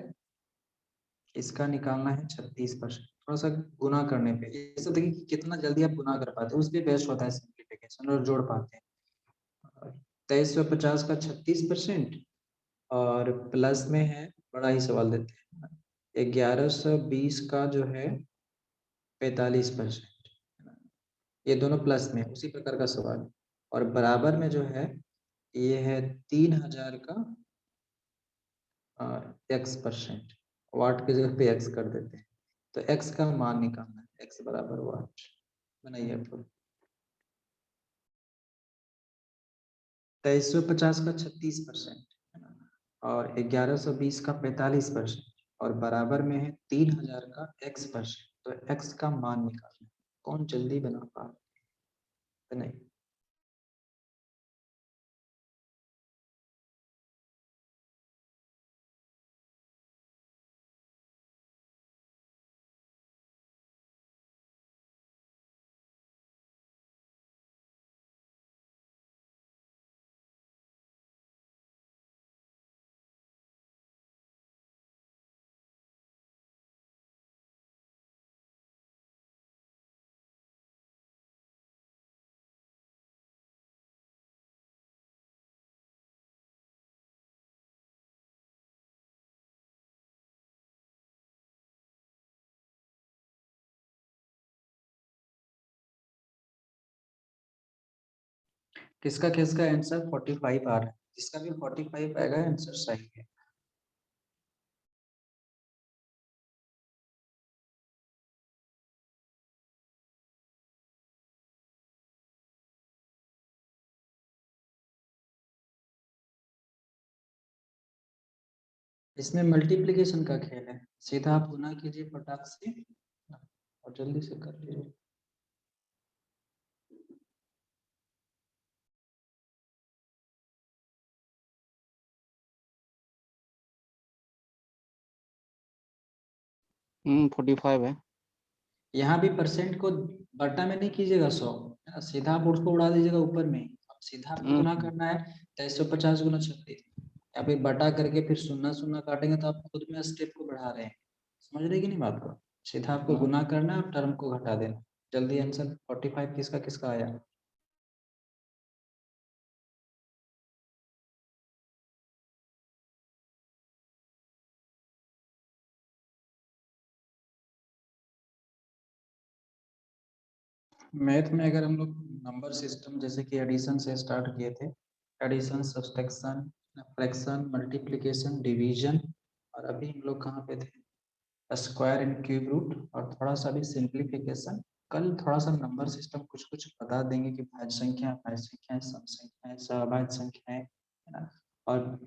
[SPEAKER 1] इसका निकालना है 36%, थोड़ा सा गुना करने पे ये सब देखिए कि कितना जल्दी आप गुना कर पाते हैं, उस पर बेस्ट होता है सिंप्लीफिकेशन, और जोड़ पाते हैं। 2350 का 36% और प्लस में है, बड़ा ही सवाल देते हैं, 1120 का जो है 45%, ये दोनों प्लस में है, उसी प्रकार का सवाल। और बराबर में जो है ये है 3000 का x%, वाट की जगह पे x कर देते हैं, तो x का मान निकालना है, x बराबर वाट। बनाइए आप लोग। 2350 का 36% है ना, और 1120 का 45% और बराबर में है 3000 का x%। तो x का मान निकालना है। कौन जल्दी बना पा रहा है? नहीं, किसका किसका आंसर 45 आ रहा है? जिसका भी 45 आएगा आंसर सही है। इसमें मल्टीप्लिकेशन का खेल है, सीधा आप गुना कीजिए फटाक से और जल्दी से कर लीजिए।
[SPEAKER 5] हम्म, 45 है।
[SPEAKER 1] यहाँ भी परसेंट को बटा में नहीं कीजिएगा 100, है ना, सीधा आप उसको उड़ा दीजिएगा ऊपर में। अब सीधा आपको गुना करना है 2350 गुना 36, या फिर बटा करके फिर शून्य शून्य काटेंगे तो आप खुद में स्टेप को बढ़ा रहे हैं। समझ रहे कि नहीं बात को? सीधा आपको गुना करना है और टर्म को घटा देना। जल्दी आंसर 45 किसका किसका आया? मैथ में अगर हम लोग नंबर सिस्टम जैसे कि एडिशन से स्टार्ट किए थे, addition, subtraction, fraction, multiplication, division, और अभी हम लोग कहाँ पे थे? स्क्वायर एंड क्यूब रूट, और थोड़ा सा भी सिंप्लीफिकेशन। कल थोड़ा सा नंबर सिस्टम कुछ कुछ बता देंगे कि भाज्य संख्या, भाज्य संख्याएं, सम संख्याएं, सहभाज्य संख्याएं, है ना, और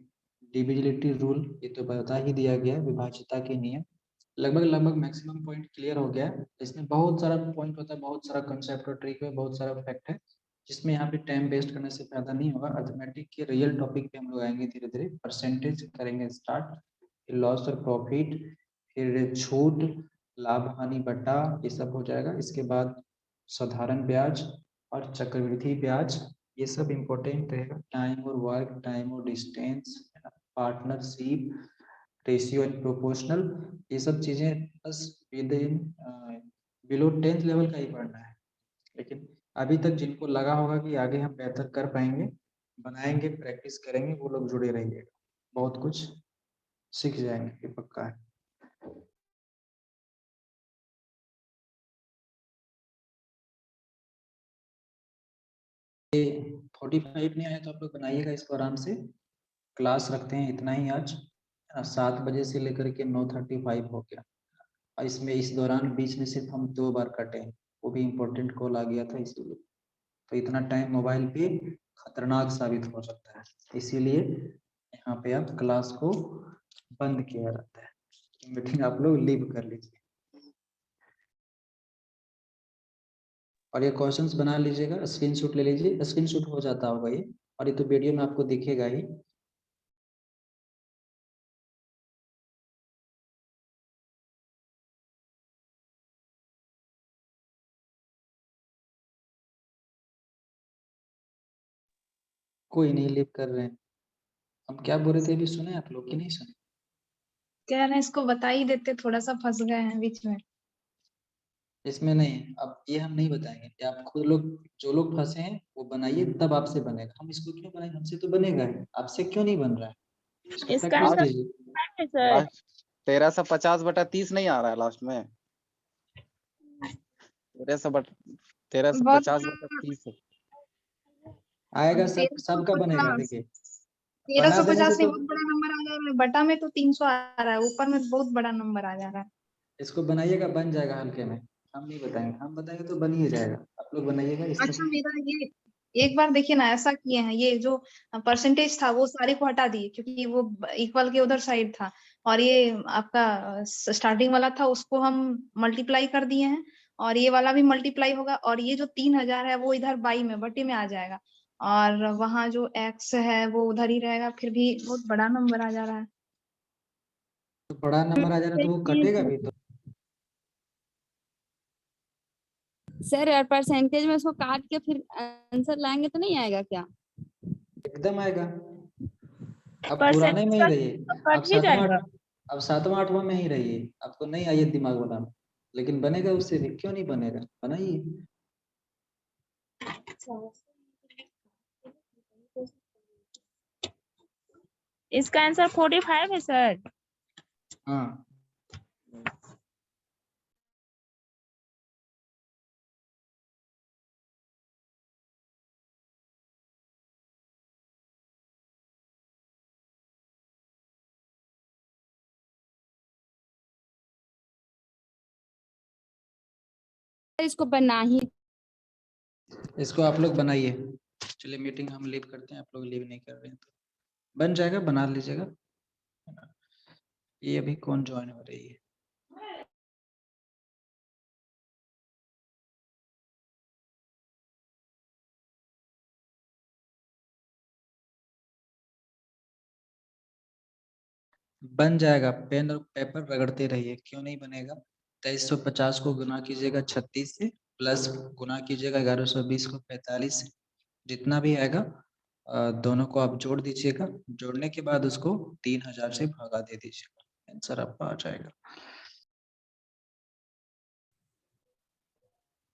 [SPEAKER 1] डिविजिबिलिटी रूल ये तो बता ही दिया गया है, विभाज्यता के नियम। लगभग मैक्सिमम पॉइंट क्लियर हो गया है। इसमें बहुत सारा पॉइंट होता है, बहुत सारा कंसेप्ट और ट्रिक है, बहुत सारा फैक्ट है, जिसमें यहाँ पे टाइम वेस्ट करने से फायदा नहीं होगा। अर्थमेटिक के रियल टॉपिक पे हम लोग आएंगे धीरे धीरे। परसेंटेज करेंगे स्टार्ट, फिर लॉस और प्रॉफिट, फिर छूट, लाभ हानि बटा, ये सब हो जाएगा। इसके बाद साधारण ब्याज और चक्रवृद्धि ब्याज, ये सब इम्पोर्टेंट रहेगा। टाइम और वर्क, टाइम और distance, partnership, ratio and proportional, ये सब चीजें बस with in below 10th level का ही पढ़ना है। लेकिन अभी तक जिनको लगा होगा कि आगे हम बेहतर कर पाएंगे, बनाएंगे, प्रैक्टिस करेंगे, वो लोग जुड़े रहिए, बहुत कुछ सीख जाएंगे, ये पक्का है। ये 45 नहीं आया तो आप लोग बनाइएगा इसको आराम से। क्लास रखते हैं इतना ही आज, 7 बजे से लेकर के 9:35 हो गया, और इसमें इस दौरान बीच में सिर्फ हम 2 बार कटे, वो भी इम्पोर्टेंट कॉल आ गया था इसीलिए। तो इतना टाइम मोबाइल पे खतरनाक साबित हो सकता है, इसीलिए यहाँ पे आप क्लास को बंद किया जाता है। मीटिंग आप लोग लीव कर लीजिए और ये क्वेश्चंस बना लीजिएगा, स्क्रीनशॉट ले लीजिए। स्क्रीनशॉट हो जाता होगा ये, और ये तो वीडियो में आपको दिखेगा ही। कोई नहीं लीव कर रहे हैं। हम क्या बोल रहे थे अभी, सुने आप लोग कि नहीं सुने?
[SPEAKER 4] कह रहे हैं इसको बता ही देते, थोड़ा सा फंस गए हैं बीच में।
[SPEAKER 1] इसमें नहीं, अब ये हम नहीं बताएंगे कि आप खुद लोग, जो लोग फंसे हैं वो बनाइए, तब आपसे बनेगा। हम इसको क्यों बनाएंगे, हमसे तो बनेगा ही, आपसे क्यों नहीं बन रहा है? इसको
[SPEAKER 2] इसका
[SPEAKER 1] प्रैक्टिस
[SPEAKER 2] आंसर
[SPEAKER 1] कीजिए।
[SPEAKER 2] है सर।
[SPEAKER 5] लास्ट 1350/30 नहीं आ रहा है लास्ट में। 1350/30
[SPEAKER 1] आएगा, सब सबका बनेगा।
[SPEAKER 4] 1350
[SPEAKER 1] देखिए बना देने
[SPEAKER 4] 1350
[SPEAKER 1] से
[SPEAKER 4] से
[SPEAKER 1] तो,
[SPEAKER 4] बहुत बड़ा नंबर आ जा रहा है, बटा में तो 300 आ रहा है, ऊपर में बहुत बड़ा नंबर आ जा रहा है।
[SPEAKER 1] इसको बनाइएगा, बन जाएगा हल्के में। हम नहीं बताएंगे, हम बताएंगे तो बन ही जाएगा। आप लोग बनाइएगा, इससे
[SPEAKER 4] अच्छा मेरा ये एक बार देखिए ना, ऐसा किए हैं, ये जो परसेंटेज था वो सारे को हटा दिए क्योंकि वो इक्वल के उधर साइड था, और ये आपका स्टार्टिंग वाला था उसको हम मल्टीप्लाई कर दिए हैं, और ये वाला भी मल्टीप्लाई होगा, और ये जो 3000 है वो इधर बाई में बटे में आ जाएगा, और वहाँ जो x है वो उधर ही रहेगा, फिर भी बहुत बड़ा नंबर आ जा रहा है।
[SPEAKER 1] तो बड़ा नंबर आ जा रहा है तो वो कटेगा भी तो।
[SPEAKER 7] सर और परसेंटेज में उसको काट के फिर आंसर लाएंगे तो नहीं आएगा क्या?
[SPEAKER 1] एकदम आएगा। अब पुराने में ही
[SPEAKER 2] परसेंटेज
[SPEAKER 1] रहिए,
[SPEAKER 2] का
[SPEAKER 1] अब
[SPEAKER 2] कट ही जाएगा।
[SPEAKER 1] अब सातवां आठवां में ही रहिए, आपको नहीं आइए दिमाग बनाना, लेकिन बनेगा उससे भी, क्यों नहीं बनेगा, बनाइए।
[SPEAKER 2] इसका आंसर 45 है सर।
[SPEAKER 1] हाँ
[SPEAKER 7] इसको बना ही
[SPEAKER 1] इसको आप लोग बनाइए। चलिए मीटिंग हम लीव करते हैं, आप लोग लीव नहीं कर रहे हैं तो बन जाएगा, बना लीजिएगा। ये अभी कौन ज्वाइन हो रही है? बन जाएगा, पेन और पेपर रगड़ते रहिए, क्यों नहीं बनेगा। 2350 को गुना कीजिएगा 36 से, प्लस गुना कीजिएगा 1120 को 45 से, जितना भी आएगा दोनों को आप जोड़ दीजिएगा, जोड़ने के बाद उसको 3000 से भगा दे दीजिएगा, आंसर आपका आ जाएगा।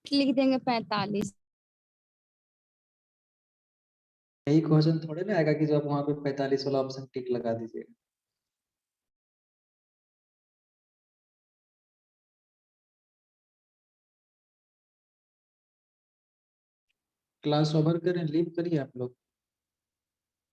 [SPEAKER 7] लिख देंगे 45।
[SPEAKER 1] यही क्वेश्चन थोड़े ना आएगा कि जो आप वहां पे 45 वाला ऑप्शन टिक लगा दीजिएगा। क्लास ओवर करें, लीव करिए आप लोग।